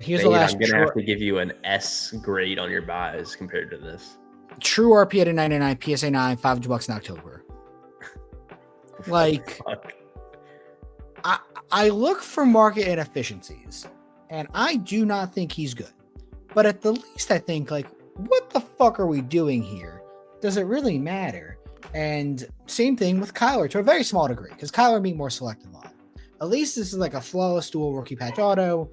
Speaker 1: Here's
Speaker 2: Dave,
Speaker 1: the last.
Speaker 2: I'm gonna have to give you an S grade on your buys compared to this.
Speaker 1: True RP at a 99, PSA 9, $500 in October. Like, I look for market inefficiencies, and I do not think he's good. But at the least, I think, like, what the fuck are we doing here? Does it really matter? And same thing with Kyler to a very small degree, because Kyler being more selective on. At least this is like a flawless dual rookie patch auto.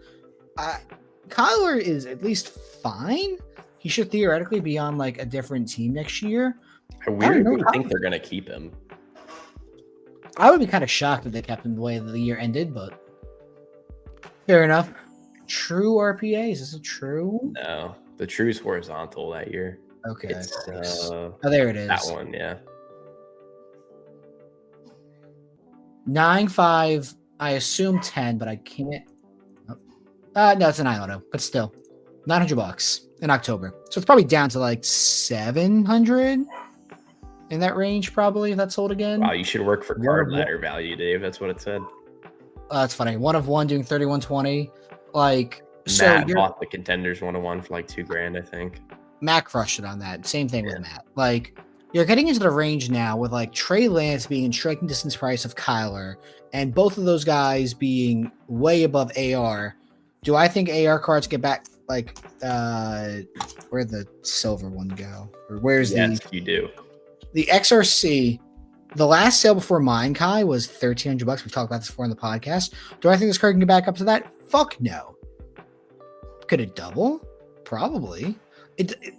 Speaker 1: Kyler is at least fine. He should theoretically be on like a different team next year.
Speaker 2: I weirdly think they're gonna keep him.
Speaker 1: I would be kind of shocked if they kept him the way the year ended, but fair enough. True RPA, is this a true?
Speaker 2: No, the true's horizontal that year.
Speaker 1: Okay.
Speaker 2: Oh,
Speaker 1: there it is.
Speaker 2: That one, yeah.
Speaker 1: 9.5. I assume 10, but I can't. No, it's an auto, but still, $900 in October. So it's probably down to like 700 in that range, probably. If that's sold again.
Speaker 2: Wow, you should work for card ladder value, Dave. That's what it said.
Speaker 1: That's funny. 1 of 1 doing 3120. Like,
Speaker 2: Matt bought the Contenders 101 for like $2,000, I think.
Speaker 1: Matt crushed it on that. Same thing with Matt. Like, you're getting into the range now with like Trey Lance being in striking distance price of Kyler, and both of those guys being way above AR. Do I think AR cards get back like where'd the silver one go? Or where's
Speaker 2: Yes, you do.
Speaker 1: the XRC, the last sale before mine, Kai, was $1,300. We've talked about this before in the podcast. Do I think this card can get back up to that? Fuck no. Could it double? Probably.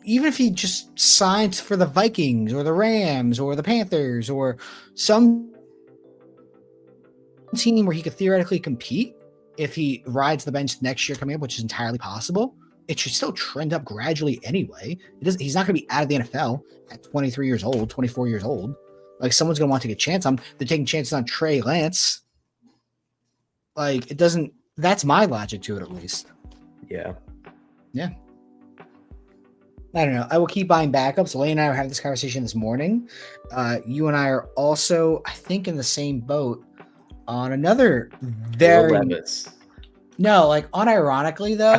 Speaker 1: Even if he just signs for the Vikings or the Rams or the Panthers or some team where he could theoretically compete, if he rides the bench next year coming up, which is entirely possible, it should still trend up gradually anyway. He's not going to be out of the NFL at 23 years old, 24 years old. Like, someone's going to want to take a chance on. They're taking chances on Trey Lance. Like, it doesn't. That's my logic to it, at least.
Speaker 2: Yeah.
Speaker 1: Yeah. I don't know. I will keep buying backups. Lane and I were having this conversation this morning. You and I are also, I think, in the same boat on another very. No, like, unironically though.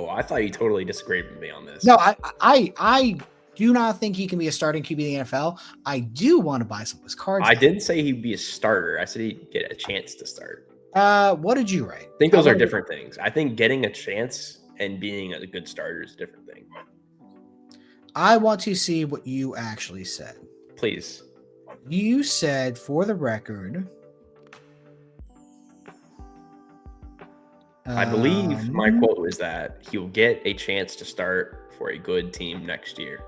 Speaker 2: I thought you totally disagreed with me on this.
Speaker 1: No, I do not think he can be a starting QB in the NFL. I do want to buy some of his cards.
Speaker 2: I didn't say he'd be a starter. I said he'd get a chance to start.
Speaker 1: What did you write?
Speaker 2: I think those are different things. I think getting a chance and being a good starter is a different thing.
Speaker 1: I want to see what you actually said.
Speaker 2: Please.
Speaker 1: You said, for the record,
Speaker 2: I believe my quote was that he'll get a chance to start for a good team next year.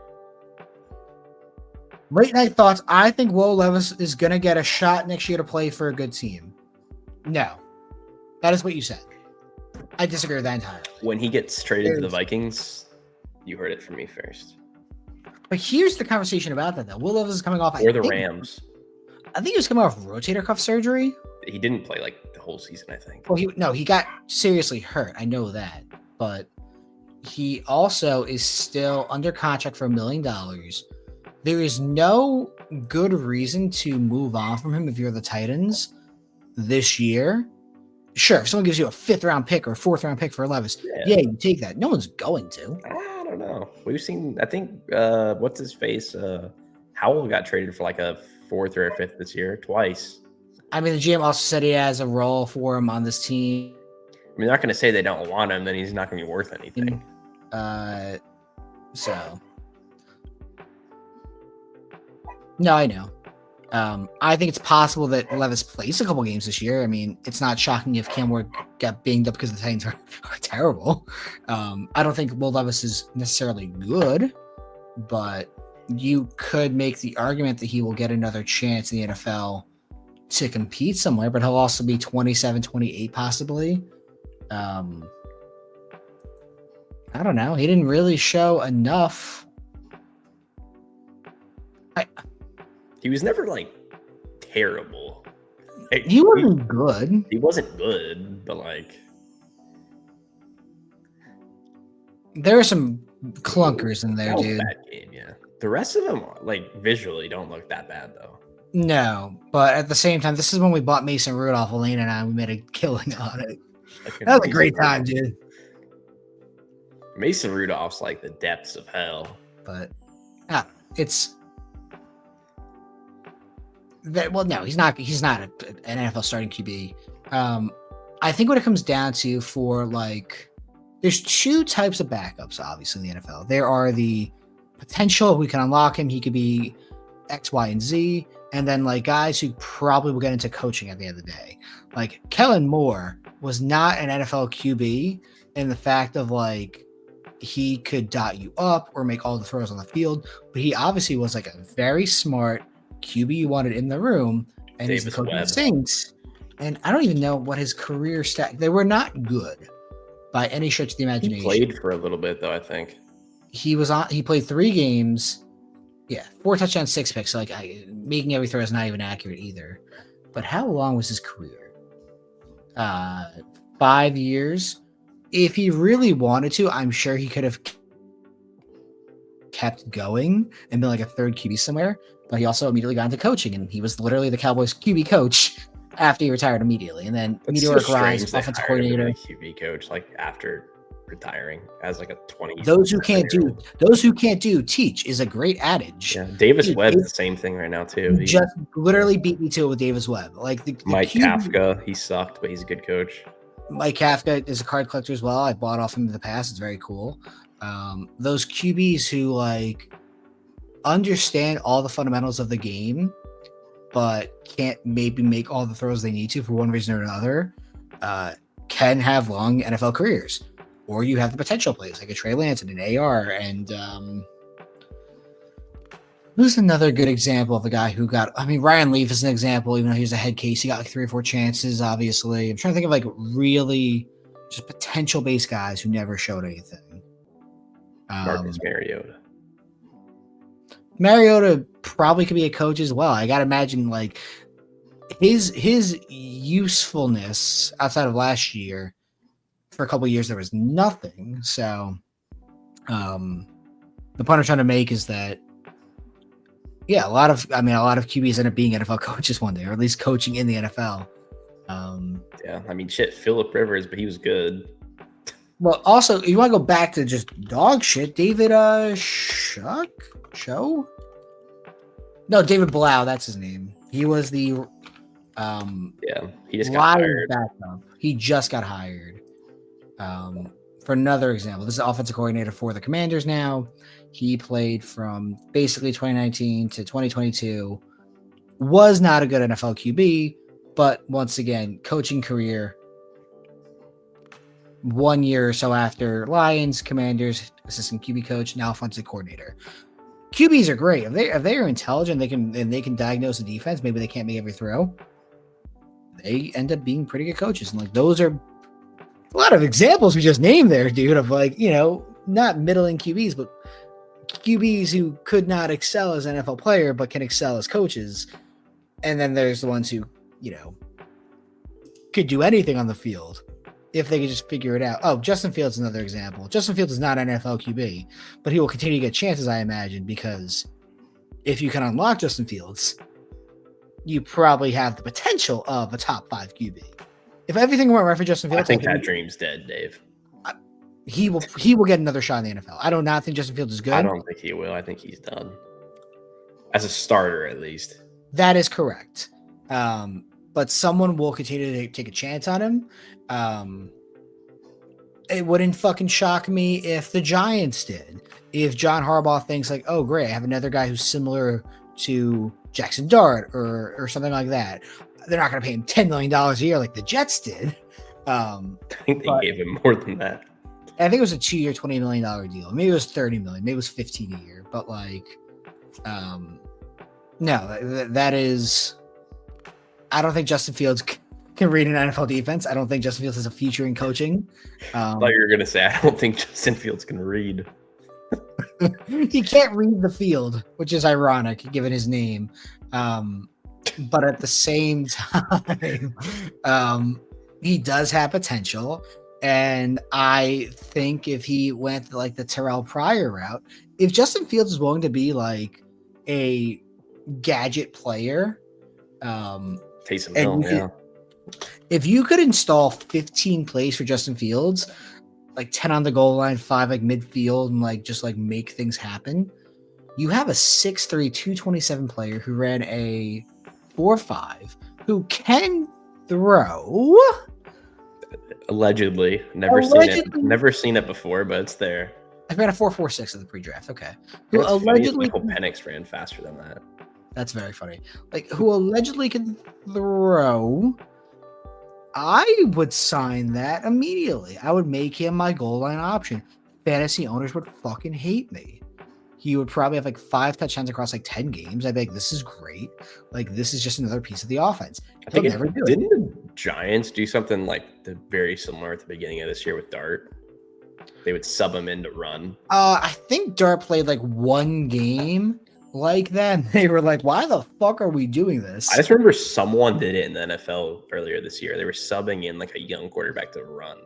Speaker 1: Late night thoughts. I think Will Levis is going to get a shot next year to play for a good team. No. That is what you said. I disagree with that entirely.
Speaker 2: When he gets traded to the Vikings, you heard it from me first.
Speaker 1: But here's the conversation about that, though. Will Levis is coming off...
Speaker 2: Or the Rams.
Speaker 1: I think he was coming off rotator cuff surgery.
Speaker 2: He didn't play, like, the whole season, I think.
Speaker 1: Well, he got seriously hurt. I know that. But he also is still under contract for $1 million. There is no good reason to move on from him if you're the Titans this year. Sure, if someone gives you a 5th-round pick or a 4th-round pick for Levis, yeah, you take that. No one's going to.
Speaker 2: I don't know. We've seen, I think, what's his face? Howell got traded for like a 4th or a 5th this year, twice.
Speaker 1: I mean, the GM also said he has a role for him on this team.
Speaker 2: I mean, they're not going to say they don't want him, then he's not going to be worth anything.
Speaker 1: No, I know. I think it's possible that Levis plays a couple games this year. I mean, it's not shocking if Cam Ward got banged up because the Titans are terrible. I don't think Will Levis is necessarily good, but you could make the argument that he will get another chance in the NFL to compete somewhere, but he'll also be 27, 28 possibly. I don't know. He didn't really show enough.
Speaker 2: He was never like terrible.
Speaker 1: He wasn't good.
Speaker 2: He wasn't good, but like
Speaker 1: there are some clunkers in there, dude.
Speaker 2: Bad game, yeah. The rest of them, like visually, don't look that bad though.
Speaker 1: No, but at the same time, this is when we bought Mason Rudolph. Elaine and I, we made a killing on it. That was a great time, dude.
Speaker 2: Mason Rudolph's like the depths of hell.
Speaker 1: But it's that. Well, no, he's not. He's not an NFL starting QB. I think what it comes down to for like, there's two types of backups, obviously, in the NFL. There are the potential, if we can unlock him, he could be X, Y, and Z. And then like guys who probably will get into coaching at the end of the day. Like Kellen Moore was not an NFL QB in the fact of like he could dot you up or make all the throws on the field, but he obviously was like a very smart QB you wanted in the room, and he's the coach of the Saints. And I don't even know what his career stat. They were not good by any stretch of the imagination.
Speaker 2: He played for a little bit though, I think.
Speaker 1: He played 3 games. Yeah, 4 touchdowns, 6 picks. So like making every throw is not even accurate either. But how long was his career? 5 years. If he really wanted to, I'm sure he could have kept going and been like a 3rd QB somewhere. But he also immediately got into coaching, and he was literally the Cowboys QB coach after he retired immediately. And then meteoric rise, offensive coordinator,
Speaker 2: QB coach, like after retiring as like a 20.
Speaker 1: Those who can't do teach is a great adage.
Speaker 2: Yeah, Davis Webb's the same thing right now too.
Speaker 1: He just literally beat me to it with Davis Webb. Like the
Speaker 2: Mike Kafka, he sucked, but he's a good coach.
Speaker 1: Mike Kafka is a card collector as well. I bought off him in the past. It's very cool. Those QBs who like understand all the fundamentals of the game, but can't maybe make all the throws they need to for one reason or another, can have long NFL careers. Or you have the potential plays like a Trey Lance and an AR. And who's another good example of a guy who got, I mean, Ryan Leaf is an example, even though he's a head case. He got like 3 or 4 chances, obviously. I'm trying to think of like really just potential base guys who never showed anything.
Speaker 2: Marcus Mariota.
Speaker 1: Mariota probably could be a coach as well. I got to imagine like his usefulness outside of last year, for a couple of years there was nothing. So the point I'm trying to make is that a lot of QBs end up being NFL coaches one day, or at least coaching in the NFL.
Speaker 2: Yeah, I mean, shit, Phillip Rivers, but he was good.
Speaker 1: Well, also, you want to go back to just dog shit, David Show? No, David Blau, that's his name. He was the
Speaker 2: he just got hired.
Speaker 1: Backup. He just got hired. For another example, this is the offensive coordinator for the Commanders now. He played from basically 2019 to 2022. Was not a good NFL QB, but once again, coaching career. 1 year or so after Lions, Commanders, assistant QB coach, now offensive coordinator. QBs are great. If they are intelligent, they can diagnose the defense. Maybe they can't make every throw. They end up being pretty good coaches, and like those are a lot of examples we just named there, dude. Of like, you know, not middling QBs, but QBs who could not excel as an NFL player but can excel as coaches. And then there's the ones who, you know, could do anything on the field if they could just figure it out. Oh, Justin Fields is another example. Justin Fields is not an NFL QB, but he will continue to get chances, I imagine, because if you can unlock Justin Fields, you probably have the potential of a top 5 QB. If everything went right for Justin Fields,
Speaker 2: I think that dream's dead, Dave.
Speaker 1: He will get another shot in the NFL. I do not think Justin Fields is good.
Speaker 2: I don't think he will. I think he's done. As a starter, at least.
Speaker 1: That is correct. But someone will continue to take a chance on him. It wouldn't fucking shock me if the Giants did. If John Harbaugh thinks like, oh, great, I have another guy who's similar to Jackson Dart or something like that. They're not going to pay him $10 million a year like the Jets did. I
Speaker 2: think they gave him more than that.
Speaker 1: I think it was a 2-year, $20 million deal. Maybe it was $30 million. Maybe it was $15 a year. But like, no, that is. I don't think Justin Fields can read an NFL defense. I don't think Justin Fields has a future in coaching.
Speaker 2: I thought you were going to say, I don't think Justin Fields can read.
Speaker 1: He can't read the field, which is ironic given his name. But at the same time, he does have potential. And I think if he went like the Terrell Pryor route, if Justin Fields is willing to be like a gadget player,
Speaker 2: Taysom Hill, yeah.
Speaker 1: If you could install 15 plays for Justin Fields, like 10 on the goal line, 5 like midfield, and like just like make things happen, you have a 6'3", 227 player who ran a 4.5, who can throw.
Speaker 2: Allegedly. Never seen it before, but it's there.
Speaker 1: I ran a 4.46 in the pre-draft. Okay.
Speaker 2: Who allegedly Michael Penix ran faster than that.
Speaker 1: That's very funny. Like, who allegedly can throw. I would sign that immediately. I would make him my goal line option. Fantasy owners would fucking hate me. He would probably have like 5 touchdowns across like 10 games. I'd be like, this is great. Like, this is just another piece of the offense.
Speaker 2: Didn't the Giants do something like very similar at the beginning of this year with Dart? They would sub him in to run.
Speaker 1: I think Dart played like 1 game like that. They were like, why the fuck are we doing this?
Speaker 2: I just remember someone did it in the NFL earlier this year. They were subbing in like a young quarterback to run.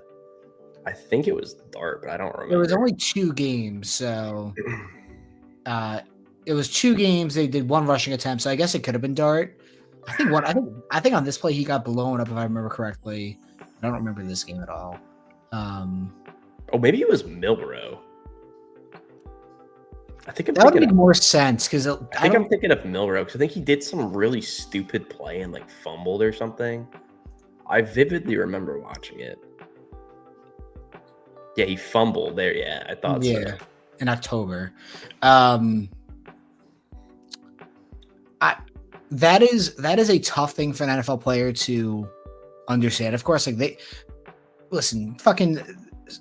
Speaker 2: I think it was Dart, but I don't remember.
Speaker 1: It was only 2 games, so it was 2 games. They did 1 rushing attempt, so I guess it could have been Dart. I think on this play he got blown up, if I remember correctly. I don't remember this game at all.
Speaker 2: Maybe it was Milrow. I think
Speaker 1: that would make more sense because
Speaker 2: I'm thinking of Milrow because I think he did some really stupid play and like fumbled or something. I vividly remember watching it. Yeah, he fumbled there. Yeah, I thought so.
Speaker 1: In October. that is a tough thing for an NFL player to understand. Of course, like they listen, fucking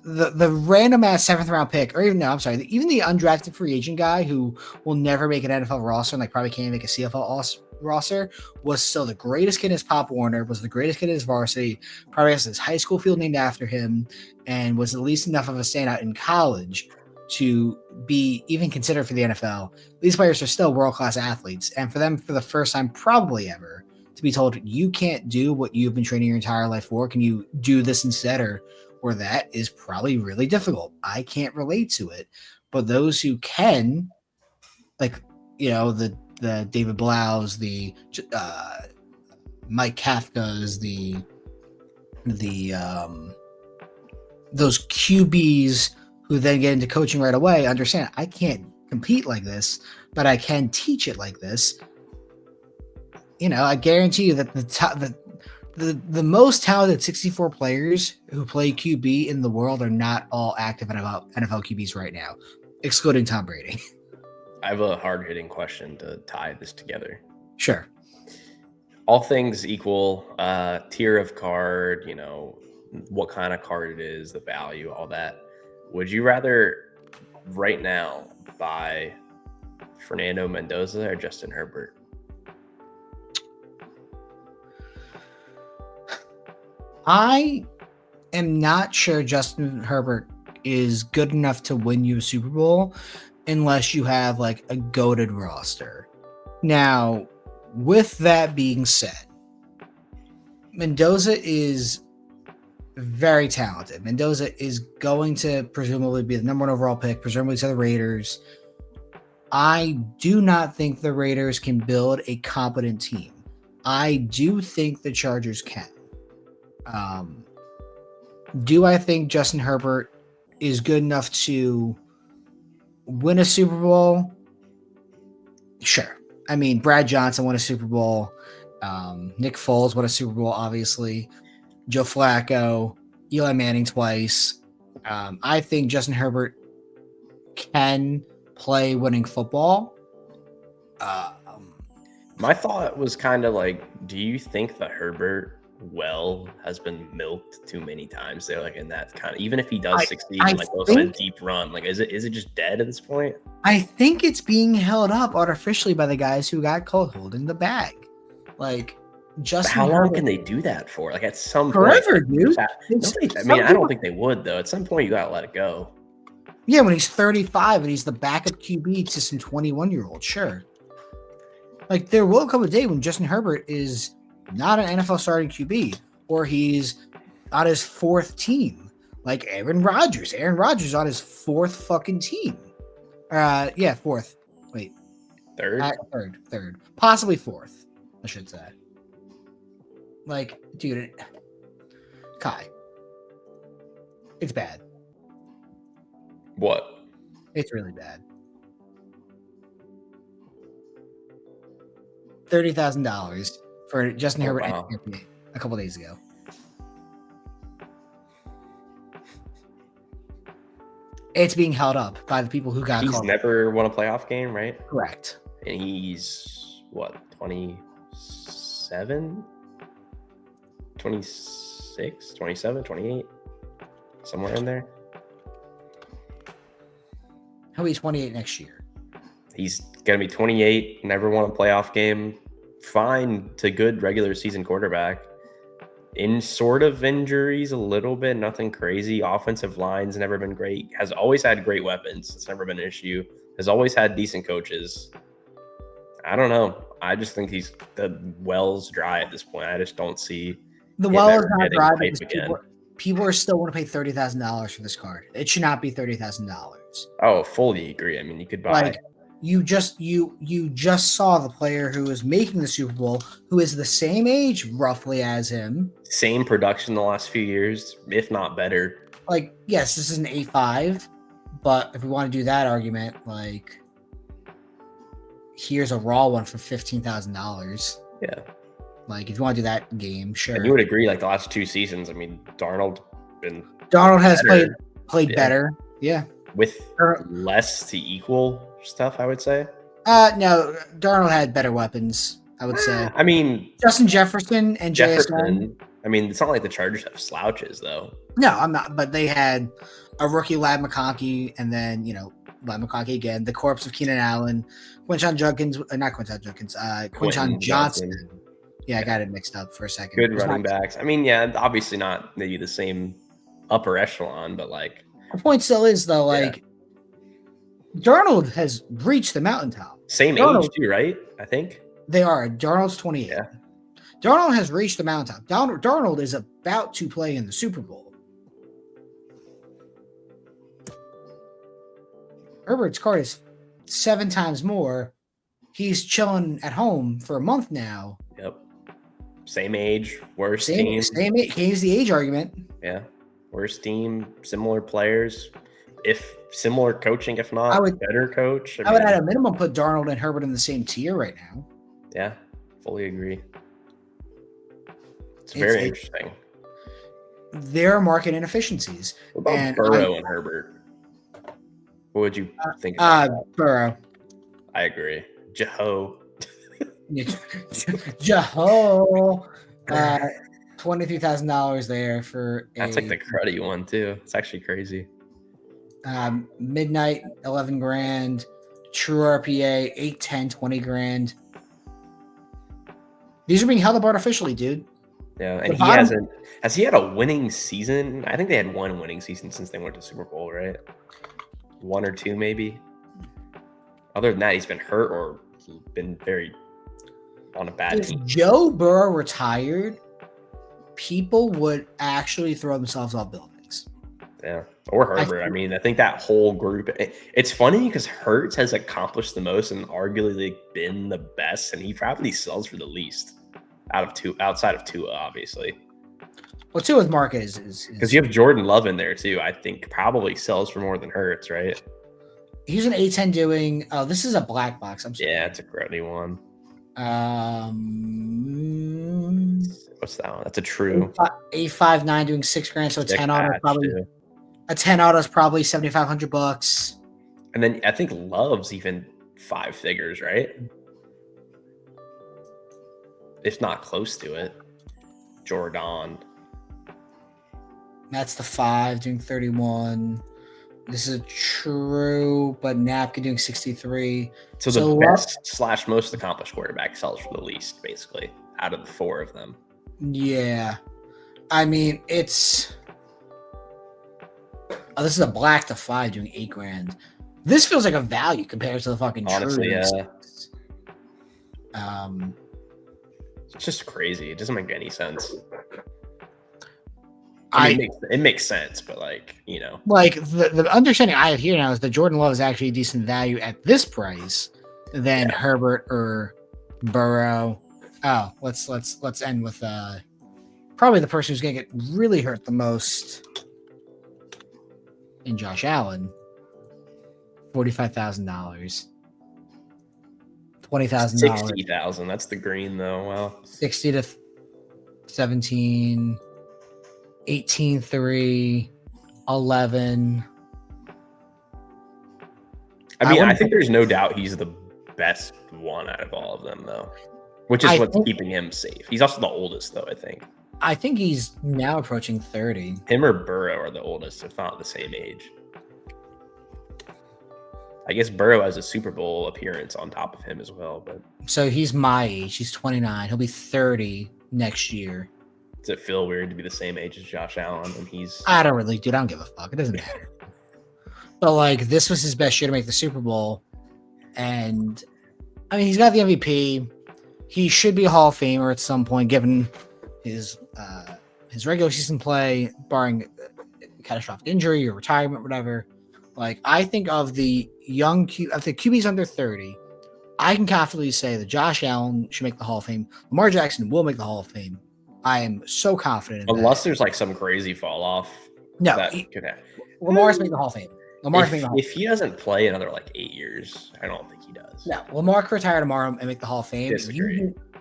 Speaker 1: the random ass 7th round pick, or even no, I'm sorry, even the undrafted free agent guy who will never make an NFL roster and like probably can't make a CFL roster was still the greatest kid in his Pop Warner, was the greatest kid in his varsity, probably has his high school field named after him, and was at least enough of a standout in college to be even considered for the NFL. These players are still world-class athletes, and for them, for the first time probably ever, to be told you can't do what you've been training your entire life for, can you do this instead, or that is probably really difficult. I can't relate to it, but those who can, like, you know, the David Blau's, the Mike Kafka's, the those QBs who then get into coaching right away understand I can't compete like this, but I can teach it like this. You know, I guarantee you that the most talented 64 players who play QB in the world are not all active NFL QBs right now, excluding Tom Brady.
Speaker 2: I have a hard-hitting question to tie this together.
Speaker 1: Sure.
Speaker 2: All things equal, tier of card, you know, what kind of card it is, the value, all that. Would you rather right now buy Fernando Mendoza or Justin Herbert?
Speaker 1: I am not sure Justin Herbert is good enough to win you a Super Bowl unless you have like a goated roster. Now, with that being said, Mendoza is very talented. Mendoza is going to presumably be the number 1 overall pick, presumably to the Raiders. I do not think the Raiders can build a competent team. I do think the Chargers can. Do I think Justin Herbert is good enough to win a Super Bowl? Sure. I mean, Brad Johnson won a Super Bowl. Nick Foles won a Super Bowl, obviously. Joe Flacco, Eli Manning twice. I think Justin Herbert can play winning football.
Speaker 2: My thought was kind of like, do you think the Herbert has been milked too many times there, like in that kind of, even if he does succeed in like those a deep run, like is it just dead at this point?
Speaker 1: I think it's being held up artificially by the guys who got caught holding the bag. Like, Justin
Speaker 2: how long
Speaker 1: Herbert,
Speaker 2: can they do that for? Like at some
Speaker 1: forever,
Speaker 2: point,
Speaker 1: dude.
Speaker 2: I mean, I don't think they would though. At some point, you gotta let it go.
Speaker 1: Yeah, when he's 35 and he's the backup QB to some 21-year-old, sure. Like, there will come a day when Justin Herbert is not an NFL starting QB, or he's on his 4th team, like Aaron Rodgers. Aaron Rodgers on his 4th fucking team. Yeah, 4th. Wait, third, possibly 4th, I should say. Like, dude, Kai, it's bad.
Speaker 2: What?
Speaker 1: It's really bad. $30,000 for Justin Herbert a couple days ago. It's being held up by the people who got.
Speaker 2: He's never won a playoff game, right?
Speaker 1: Correct.
Speaker 2: And he's what, 27, 26, 27, 28, somewhere in there.
Speaker 1: He'll be 28 next year.
Speaker 2: He's gonna be 28. Never won a playoff game. Fine to good regular season quarterback. In sort of injuries a little bit, nothing crazy. Offensive line's never been great. Has always had great weapons. It's never been an issue. Has always had decent coaches. I don't know. I just think the well's dry at this point. I just don't see
Speaker 1: the well is not dry because people are still want to pay $30,000 for this card. It should not be $30,000.
Speaker 2: Oh, fully agree. I mean, you could buy.
Speaker 1: Like, you just saw the player who is making the Super Bowl, who is the same age roughly as him.
Speaker 2: Same production the last few years, if not better.
Speaker 1: Like, yes, this is an 8.5, but if we want to do that argument, like, here's a raw one for $15,000.
Speaker 2: Yeah.
Speaker 1: Like, if you want to do that game, sure.
Speaker 2: And you would agree, like the last 2 seasons, I mean, Darnold
Speaker 1: has played better. Yeah.
Speaker 2: With less to equal stuff, I would say.
Speaker 1: No, Darnold had better weapons. I would say.
Speaker 2: I mean,
Speaker 1: Justin Jefferson and JSN.
Speaker 2: Jefferson. I mean, it's not like the Chargers have slouches, though.
Speaker 1: No, I'm not. But they had a rookie Lad McConkey, and then Lad McConkey again, the corpse of Keenan Allen, Quinshon Judkins, not Quinshon Judkins, Quinshon Johnson. Yeah, I got it mixed up for a second.
Speaker 2: Good running backs. I mean, yeah, obviously not maybe the same upper echelon, but like
Speaker 1: the point still is though, like Darnold has reached the mountaintop.
Speaker 2: Same age too, right? I think
Speaker 1: they are. Darnold's 28.
Speaker 2: Yeah.
Speaker 1: Darnold has reached the mountaintop. Darnold is about to play in the Super Bowl. Herbert's card is 7 times more. He's chilling at home for a month now.
Speaker 2: Yep. Same age, worst team.
Speaker 1: Same age. Here's the age argument.
Speaker 2: Yeah. Worst team, similar players. If similar coaching, if not better coach.
Speaker 1: I would at a minimum put Darnold and Herbert in the same tier right now.
Speaker 2: Yeah, fully agree. It's very interesting.
Speaker 1: There are market inefficiencies.
Speaker 2: What about Burrow and Herbert? What would you think about that?
Speaker 1: Burrow.
Speaker 2: I agree. Jeho.
Speaker 1: $23,000 there for
Speaker 2: that's like the cruddy one too. It's actually crazy.
Speaker 1: Midnight, 11 grand. True RPA, 8, 10, 20 grand. These are being held up artificially, dude.
Speaker 2: Yeah, and has he had a winning season? I think they had one winning season since they went to Super Bowl, right? 1 or 2 maybe. Other than that, he's been hurt or been very on a bad team.
Speaker 1: If Joe Burrow retired, people would actually throw themselves off buildings.
Speaker 2: Yeah, or Herbert. I mean, I think that whole group. It's funny because Hurts has accomplished the most and arguably been the best, and he probably sells for the least outside of Tua, obviously.
Speaker 1: Well, Tua's market is
Speaker 2: because you have Jordan Love in there too. I think probably sells for more than Hurts, right?
Speaker 1: He's an A10 doing. Oh, this is a black box. I'm sorry.
Speaker 2: Yeah, it's a cruddy one. What's that one? That's a true.
Speaker 1: A59 doing 6 grand, so a 10 auto probably. Too. A 10 auto is probably $7,500.
Speaker 2: And then I think Love's even 5 figures, right? If not close to it. Jordan.
Speaker 1: That's the 5 doing 31. This is a true, but Napkin doing 63.
Speaker 2: So the best / most accomplished quarterback sells for the least, basically, out of the 4 of them.
Speaker 1: Yeah. I mean, it's... Oh, this is a black to 5 doing 8 grand. This feels like a value compared to the fucking
Speaker 2: honestly,
Speaker 1: trues.
Speaker 2: Yeah. It's just crazy. It doesn't make any sense. It makes sense, but like
Speaker 1: the understanding I have here now is that Jordan Love is actually a decent value at this price than Herbert or Burrow. Oh, let's end with probably the person who's gonna get really hurt the most in Josh Allen. $45,000. $20,000.
Speaker 2: $60,000. That's the green though. Wow.
Speaker 1: 60 to 17. 18-3, 11.
Speaker 2: I mean, I think there's no doubt he's the best one out of all of them, though, which is what's keeping him safe. He's also the oldest, though, I think.
Speaker 1: I think he's now approaching 30.
Speaker 2: Him or Burrow are the oldest, if not the same age. I guess Burrow has a Super Bowl appearance on top of him as well. But
Speaker 1: so he's my age. He's 29. He'll be 30 next year.
Speaker 2: Does it feel weird to be the same age as Josh Allen? And
Speaker 1: I don't really, dude. I don't give a fuck. It doesn't matter. But like, this was his best year to make the Super Bowl, and I mean, he's got the MVP. He should be a Hall of Famer at some point, given his regular season play, barring catastrophic injury or retirement, whatever. Like, I think of the young of the QBs under 30, I can confidently say that Josh Allen should make the Hall of Fame. Lamar Jackson will make the Hall of Fame. I am so confident in
Speaker 2: unless there's like some crazy fall off.
Speaker 1: No, Lamar's making the Hall of Fame.
Speaker 2: If he doesn't play another like 8 years, I don't think he does.
Speaker 1: No, Lamar could retire tomorrow and make the Hall of Fame.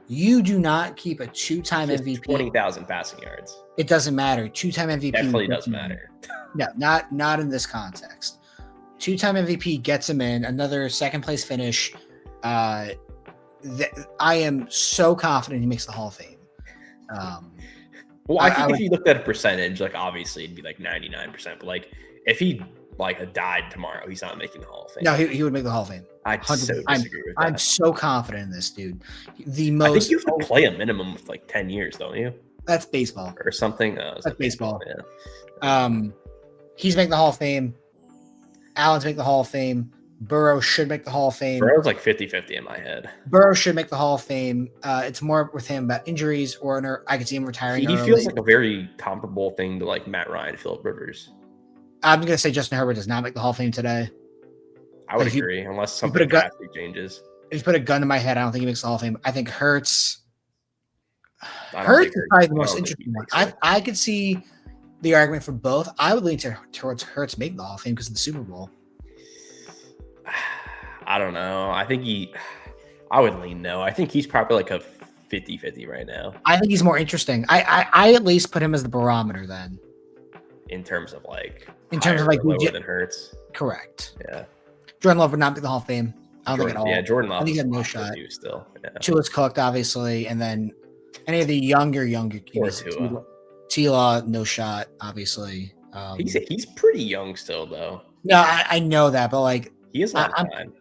Speaker 1: You do not keep a 2-time MVP.
Speaker 2: 20,000 passing yards.
Speaker 1: It doesn't matter. 2-time MVP
Speaker 2: definitely does matter.
Speaker 1: No, not in this context. 2-time MVP gets him in. Another second place finish I am so confident he makes the Hall of Fame.
Speaker 2: Well, I think if you looked at a percentage, like obviously it'd be like 99%, but like if he like died tomorrow, he's not making the Hall of Fame.
Speaker 1: No, he would make the Hall of Fame.
Speaker 2: I so disagree with that.
Speaker 1: I'm so confident in this dude.
Speaker 2: I think you have to play a minimum of like 10 years, don't you?
Speaker 1: That's baseball
Speaker 2: or something.
Speaker 1: That's baseball.
Speaker 2: Yeah.
Speaker 1: He's making the Hall of Fame. Allen's making the Hall of Fame. Burrow should make the Hall of Fame.
Speaker 2: Burrow's like 50-50 in my head.
Speaker 1: Burrow should make the Hall of Fame. It's more with him about injuries, or I could see him retiring.
Speaker 2: He feels like a very comparable thing to like Matt Ryan, Phillip Rivers.
Speaker 1: I'm gonna say Justin Herbert does not make the Hall of Fame today.
Speaker 2: I would agree, unless something drastic changes.
Speaker 1: If you put a gun to my head, I don't think he makes the Hall of Fame. I think Hurts.
Speaker 2: Hurts
Speaker 1: is probably the most interesting one. I could see the argument for both. I would lean towards Hurts making the Hall of Fame because of the Super Bowl.
Speaker 2: I don't know. I would lean no. I think he's probably like a 50-50 right now.
Speaker 1: I think he's more interesting. I at least put him as the barometer then.
Speaker 2: In terms of like
Speaker 1: lower
Speaker 2: than Hurts.
Speaker 1: Correct.
Speaker 2: Yeah.
Speaker 1: Jordan Love would not make the Hall of Fame. I don't think at all.
Speaker 2: Yeah, Jordan Love.
Speaker 1: I think he had no shot.
Speaker 2: Still. Yeah.
Speaker 1: Tua's cooked, obviously, and then any of the younger QBs. Tua, no shot, obviously.
Speaker 2: He's pretty young still, though.
Speaker 1: No, I know that, but like
Speaker 2: he is on time.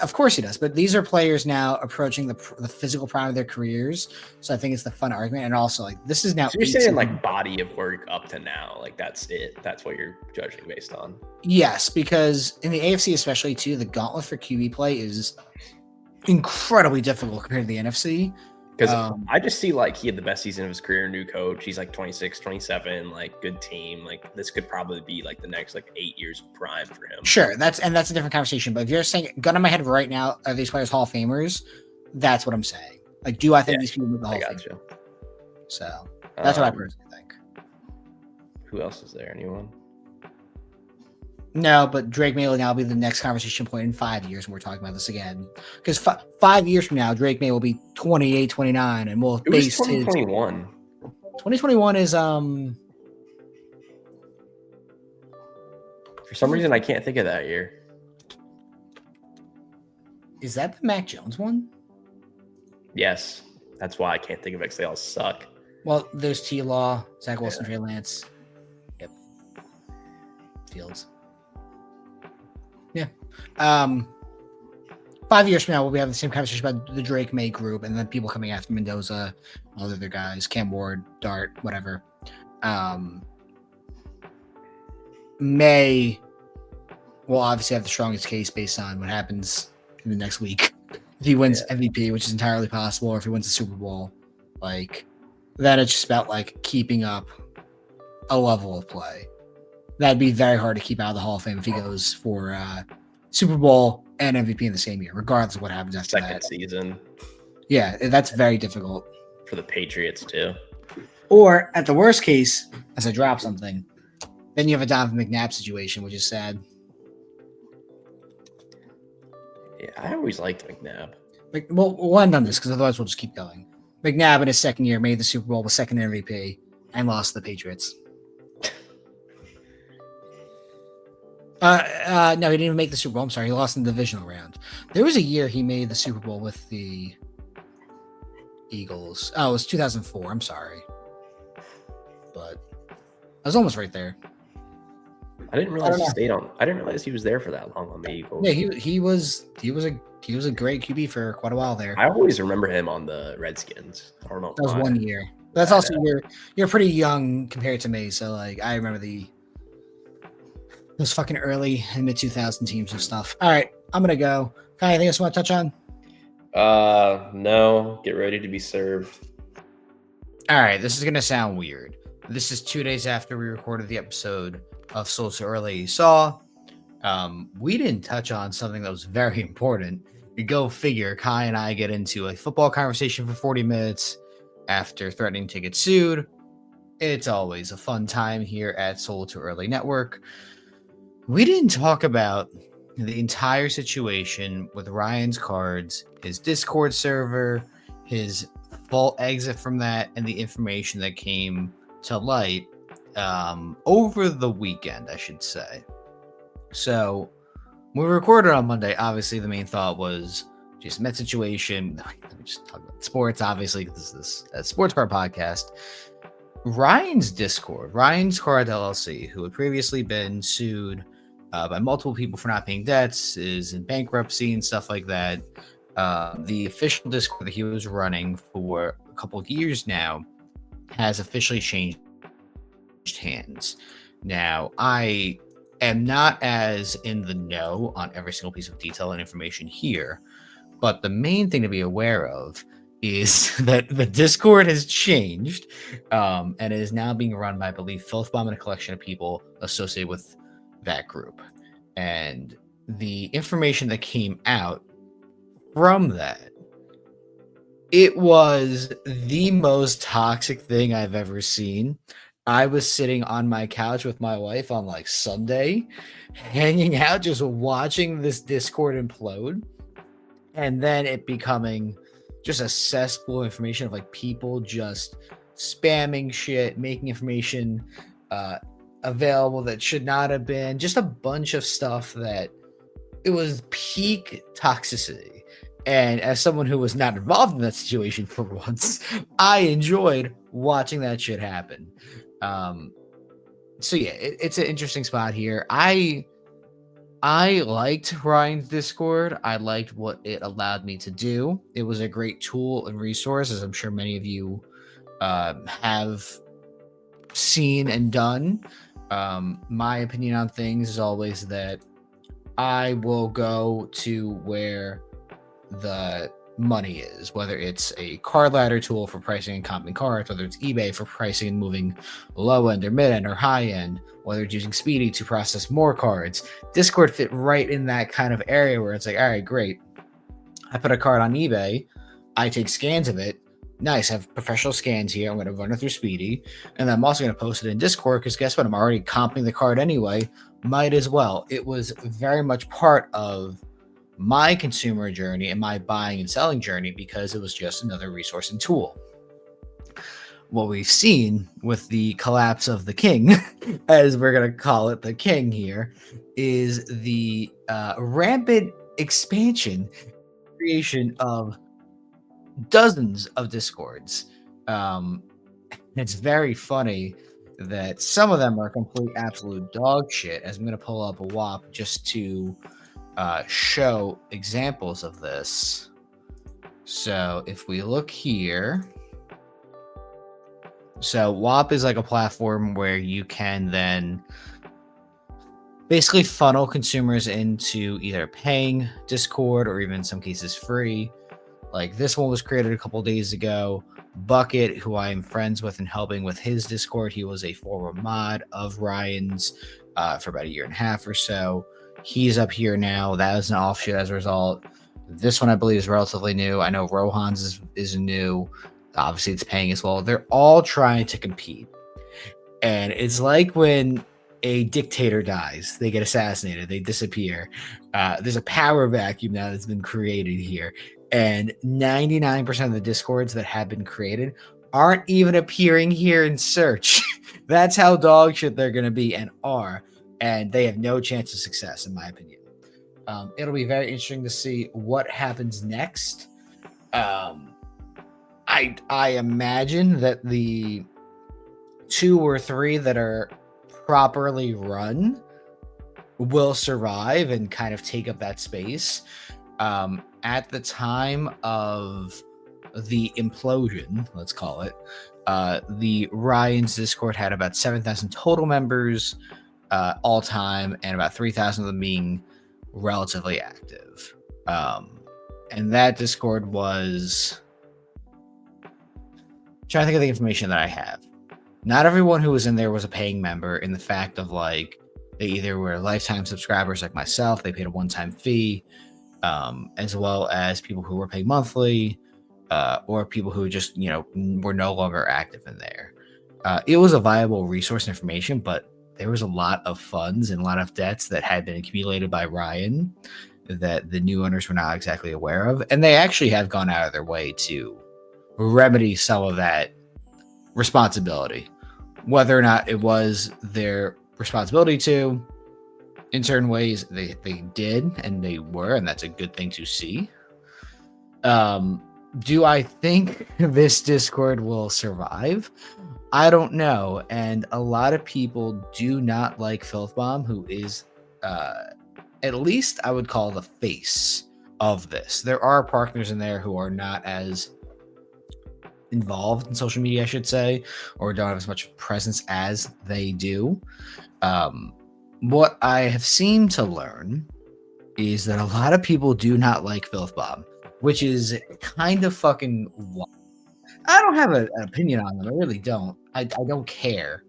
Speaker 1: Of course he does, but these are players now approaching the physical prime of their careers, so I think it's the fun argument, and also like this is now.
Speaker 2: So you're saying like body of work up to now, like that's it. That's what you're judging based on.
Speaker 1: Yes, because in the AFC especially too, the gauntlet for QB play is incredibly difficult compared to the NFC.
Speaker 2: Because I just see like he had the best season of his career, new coach. He's like 26, 27, like good team. Like this could probably be like the next like 8 years of prime for him.
Speaker 1: Sure, that's a different conversation. But if you're saying gun in my head right now, are these players Hall of Famers? That's what I'm saying. Like, do I think these people make the Hall of Fame?
Speaker 2: You.
Speaker 1: So that's what I personally think.
Speaker 2: Who else is there? Anyone?
Speaker 1: No, but Drake May will now be the next conversation point in 5 years when we're talking about this again. Because 5 years from now, Drake May will be 28, 29, and we'll base
Speaker 2: 2021.
Speaker 1: 2021 is
Speaker 2: for some reason I can't think of that year.
Speaker 1: Is that the Mac Jones one?
Speaker 2: Yes. That's why I can't think of it because they all suck.
Speaker 1: Well, there's T Law, Zach Wilson, Trey Lance. Yep. Fields. Yeah. 5 years from now, we'll be having the same conversation about the Drake May group, and then people coming after Mendoza, all the other guys, Cam Ward, Dart, whatever. May will obviously have the strongest case based on what happens in the next week. If he wins MVP, which is entirely possible, or if he wins the Super Bowl, like that, it's just about like keeping up a level of play. That'd be very hard to keep out of the Hall of Fame if he goes for Super Bowl and MVP in the same year, regardless of what happens after
Speaker 2: second season.
Speaker 1: Yeah, that's very difficult.
Speaker 2: For the Patriots, too.
Speaker 1: Or, at the worst case, as I drop something, then you have a Donovan McNabb situation, which is sad.
Speaker 2: Yeah, I always liked McNabb.
Speaker 1: We'll end on this, because otherwise we'll just keep going. McNabb, in his second year, made the Super Bowl with second MVP and lost to the Patriots. No, he didn't even make the Super Bowl. I'm sorry. He lost in the divisional round. There was a year he made the Super Bowl with the Eagles. Oh, it was 2004. I'm sorry. But I was almost right there.
Speaker 2: I didn't realize I didn't realize he was there for that long on the Eagles.
Speaker 1: Yeah, he was a great QB for quite a while there.
Speaker 2: I always remember him on the Redskins. I don't know.
Speaker 1: That was 1 year. That's also you're pretty young compared to me, so like I remember those fucking early and mid 2000 teams and stuff. All right, I'm gonna go. Kai, anything else you want to touch on?
Speaker 2: No. Get ready to be served.
Speaker 1: All right, this is gonna sound weird. This is 2 days after we recorded the episode of Sold So Early You Saw. We didn't touch on something that was very important. You go figure. Kai and I get into a football conversation for 40 minutes after threatening to get sued. It's always a fun time here at Sold Too Early Network. We didn't talk about the entire situation with Ryan's cards, his Discord server, his full exit from that, and the information that came to light over the weekend, I should say. So when we recorded on Monday, obviously the main thought was Jason Met situation. Let me just talk about sports. Obviously, this is a sports car podcast. Ryan's Discord, Ryan's Card LLC, who had previously been sued by multiple people for not paying debts, is in bankruptcy and stuff like that. The official Discord that he was running for a couple of years now has officially changed hands. Now, I am not as in the know on every single piece of detail and information here, but the main thing to be aware of is that the Discord has changed, and it is now being run by, I believe, Filthbomb and a collection of people associated with that group. And the information that came out from that, it was the most toxic thing I've ever seen. I was sitting on my couch with my wife on like Sunday, hanging out, just watching this Discord implode, and then it becoming just a cesspool of information of like people just spamming shit, making information available that should not have been, just a bunch of stuff that it was peak toxicity. And as someone who was not involved in that situation for once, I enjoyed watching that shit happen. So yeah, it's an interesting spot here. I liked Ryan's Discord. I liked what it allowed me to do. It was a great tool and resource, as I'm sure many of you have seen and done. My opinion on things is always that I will go to where the money is, whether it's a card ladder tool for pricing and comping cards, whether it's eBay for pricing and moving low end or mid end or high end, whether it's using Speedy to process more cards. Discord fit right in that kind of area where it's like, all right, great. I put a card on eBay, I take scans of it. Nice, I have professional scans here. I'm going to run it through Speedy, and I'm also going to post it in Discord because guess what? I'm already comping the card anyway. Might as well. It was very much part of my consumer journey and my buying and selling journey because it was just another resource and tool. What we've seen with the collapse of the king, as we're going to call it, the king here, is the rampant expansion, creation of dozens of Discords. It's very funny that some of them are complete absolute dog shit, as I'm going to pull up a WAP just to show examples of this. So if we look here, so WAP is like a platform where you can then basically funnel consumers into either paying Discord or even in some cases free. Like this one was created a couple days ago. Bucket, who I am friends with and helping with his Discord, he was a former mod of Ryan's for about a year and a half or so. He's up here now. That is an offshoot as a result. This one, I believe, is relatively new. I know Rohan's is new. Obviously, it's paying as well. They're all trying to compete. And it's like when a dictator dies, they get assassinated, they disappear. There's a power vacuum now that's been created here. And 99% of the Discords that have been created aren't even appearing here in search. That's how dog shit they're going to be and are. And they have no chance of success, in my opinion. It'll be very interesting to see what happens next. I imagine that the 2 or 3 that are properly run will survive and kind of take up that space. At the time of the implosion, let's call it, the Ryan's Discord had about 7,000 total members all time, and about 3,000 of them being relatively active. And that Discord was... I'm trying to think of the information that I have. Not everyone who was in there was a paying member, in the fact of like they either were lifetime subscribers like myself, they paid a one-time fee, as well as people who were paying monthly, or people who just, were no longer active in there. It was a viable resource and information, but there was a lot of funds and a lot of debts that had been accumulated by Ryan that the new owners were not exactly aware of. And they actually have gone out of their way to remedy some of that responsibility. Whether or not it was their responsibility to, in certain ways, they did, and they were, and that's a good thing to see. Do I think this Discord will survive? I don't know. And a lot of people do not like Filthbomb, who is at least I would call the face of this. There are partners in there who are not as involved in social media, I should say, or don't have as much presence as they do. What I have seemed to learn is that a lot of people do not like Filthbomb, which is kind of fucking wild. I don't have an opinion on them. I really don't. I don't care.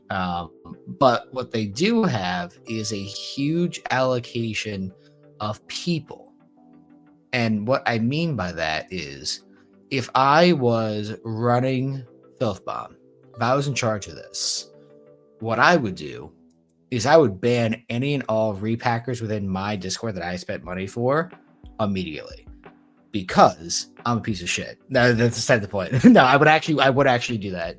Speaker 1: But what they do have is a huge allocation of people. And what I mean by that is if I was running Filthbomb, if I was in charge of this, what I would do is I would ban any and all repackers within my Discord that I spent money for immediately. Because I'm a piece of shit. No, that's beside the point. No, I would actually do that.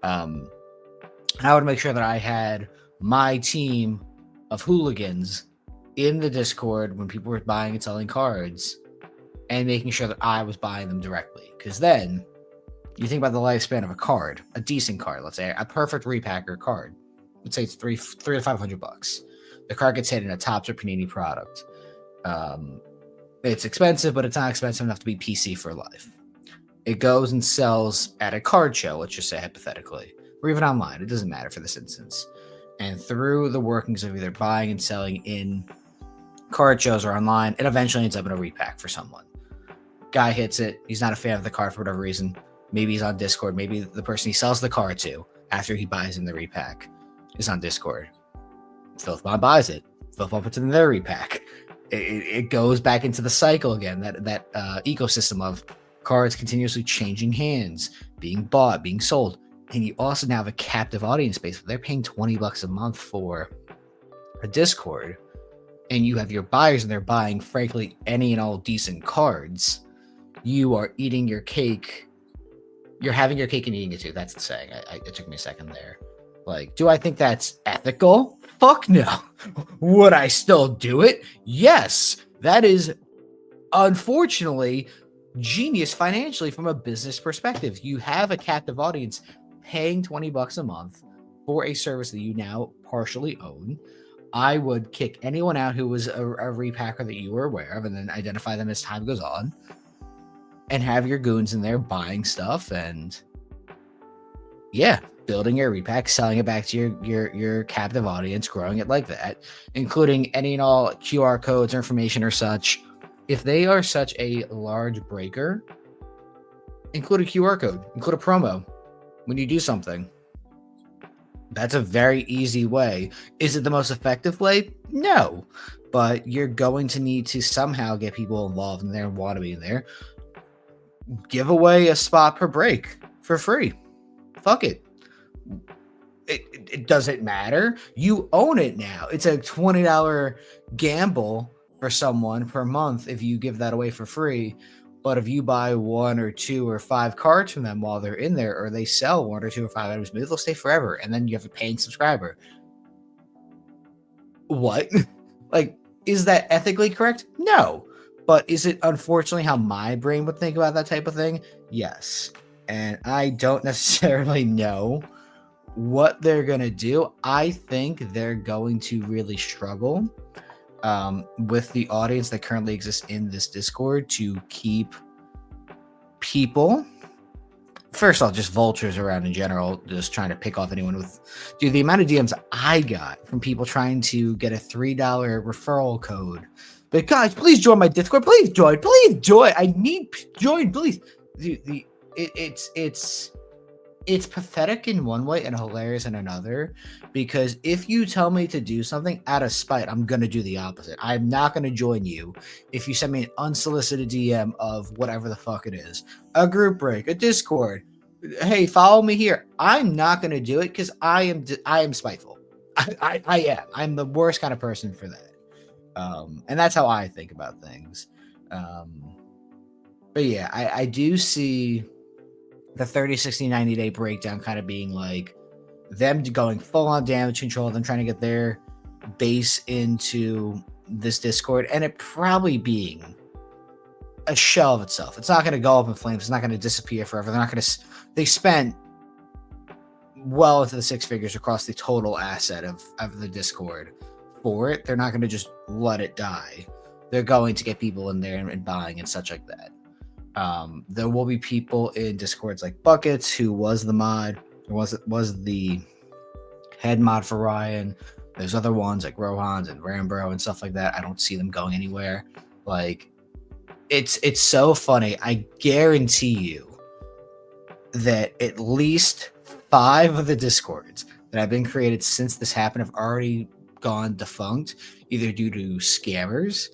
Speaker 1: I would make sure that I had my team of hooligans in the Discord when people were buying and selling cards, and making sure that I was buying them directly. Because then you think about the lifespan of a card, a decent card, let's say a perfect repacker card. Let's say it's three to $500. The card gets hit in a Topps or Panini product. It's expensive, but it's not expensive enough to be PC for life. It goes and sells at a card show, let's just say hypothetically, or even online. It doesn't matter for this instance. And through the workings of either buying and selling in card shows or online, it eventually ends up in a repack for someone. Guy hits it. He's not a fan of the card for whatever reason. Maybe he's on Discord. Maybe the person he sells the card to after he buys in the repack is on Discord. Filthbomb buys it. Filthbomb puts it in their repack. It goes back into the cycle again, that ecosystem of cards continuously changing hands, being bought, being sold. And you also now have a captive audience base. They're paying $20 a month for a Discord, and you have your buyers and they're buying, frankly, any and all decent cards. You are eating your cake. You're having your cake and eating it too. That's the saying. It took me a second there. Like, do I think that's ethical? Fuck no. Would I still do it? Yes. That is, unfortunately, genius financially from a business perspective. You have a captive audience paying $20 a month for a service that you now partially own. I would kick anyone out who was a repacker that you were aware of, and then identify them as time goes on, and have your goons in there buying stuff and building your repack, selling it back to your captive audience, growing it like that, including any and all QR codes or information or such. If they are such a large breaker, include a QR code, include a promo when you do something. That's a very easy way. Is it the most effective way? No, but you're going to need to somehow get people involved in there and want to be in there. Give away a spot per break for free. Fuck it. It doesn't matter. You own it now. It's a $20 gamble for someone per month if you give that away for free. But if you buy 1 or 2 or 5 cards from them while they're in there, or they sell 1 or 2 or 5 items, maybe they'll stay forever, and then you have a paying subscriber. What? Like, is that ethically correct? No. But is it unfortunately how my brain would think about that type of thing? Yes. And I don't necessarily know what they're going to do. I think they're going to really struggle with the audience that currently exists in this Discord to keep people, first of all, just vultures around in general, just trying to pick off anyone with, dude, the amount of DMs I got from people trying to get a $3 referral code. But guys, please join my Discord. Please join. I need join, please. Dude, it's pathetic in one way and hilarious in another, because if you tell me to do something out of spite, I'm going to do the opposite. I'm not going to join you if you send me an unsolicited DM of whatever the fuck it is, a group break, a Discord. Hey, follow me here. I'm not going to do it because I am spiteful. I am. I'm the worst kind of person for that. And that's how I think about things. But yeah, I do see the 30, 60, 90-day breakdown kind of being like them going full on damage control, them trying to get their base into this Discord, and it probably being a shell of itself. It's not going to go up in flames. It's not going to disappear forever. They're not going to. They spent well into the six figures across the total asset of the Discord for it. They're not going to just let it die. They're going to get people in there and buying and such like that. There will be people in Discords like Buckets, who was the mod, or was the head mod for Ryan. There's other ones like Rohan's and Rambro and stuff like that. I don't see them going anywhere. Like, it's so funny. I guarantee you that at least 5 of the Discords that have been created since this happened have already gone defunct, either due to scammers,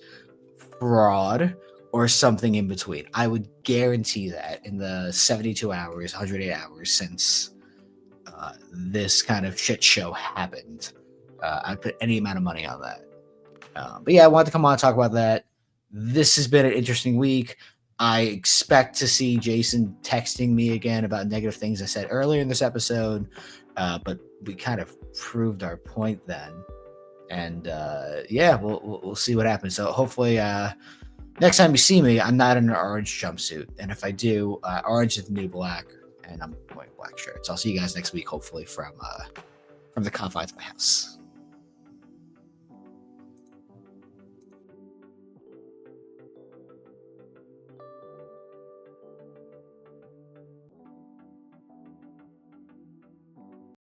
Speaker 1: fraud, or something in between. I would guarantee that in the 72 hours, 108 hours since this kind of shit show happened, I'd put any amount of money on that. But yeah, I wanted to come on and talk about that. This has been an interesting week. I expect to see Jason texting me again about negative things I said earlier in this episode, but we kind of proved our point then. And yeah, we'll see what happens. So hopefully next time you see me, I'm not in an orange jumpsuit. And if I do, orange is the new black, and I'm wearing black shirts. I'll see you guys next week, hopefully from the confines of my house.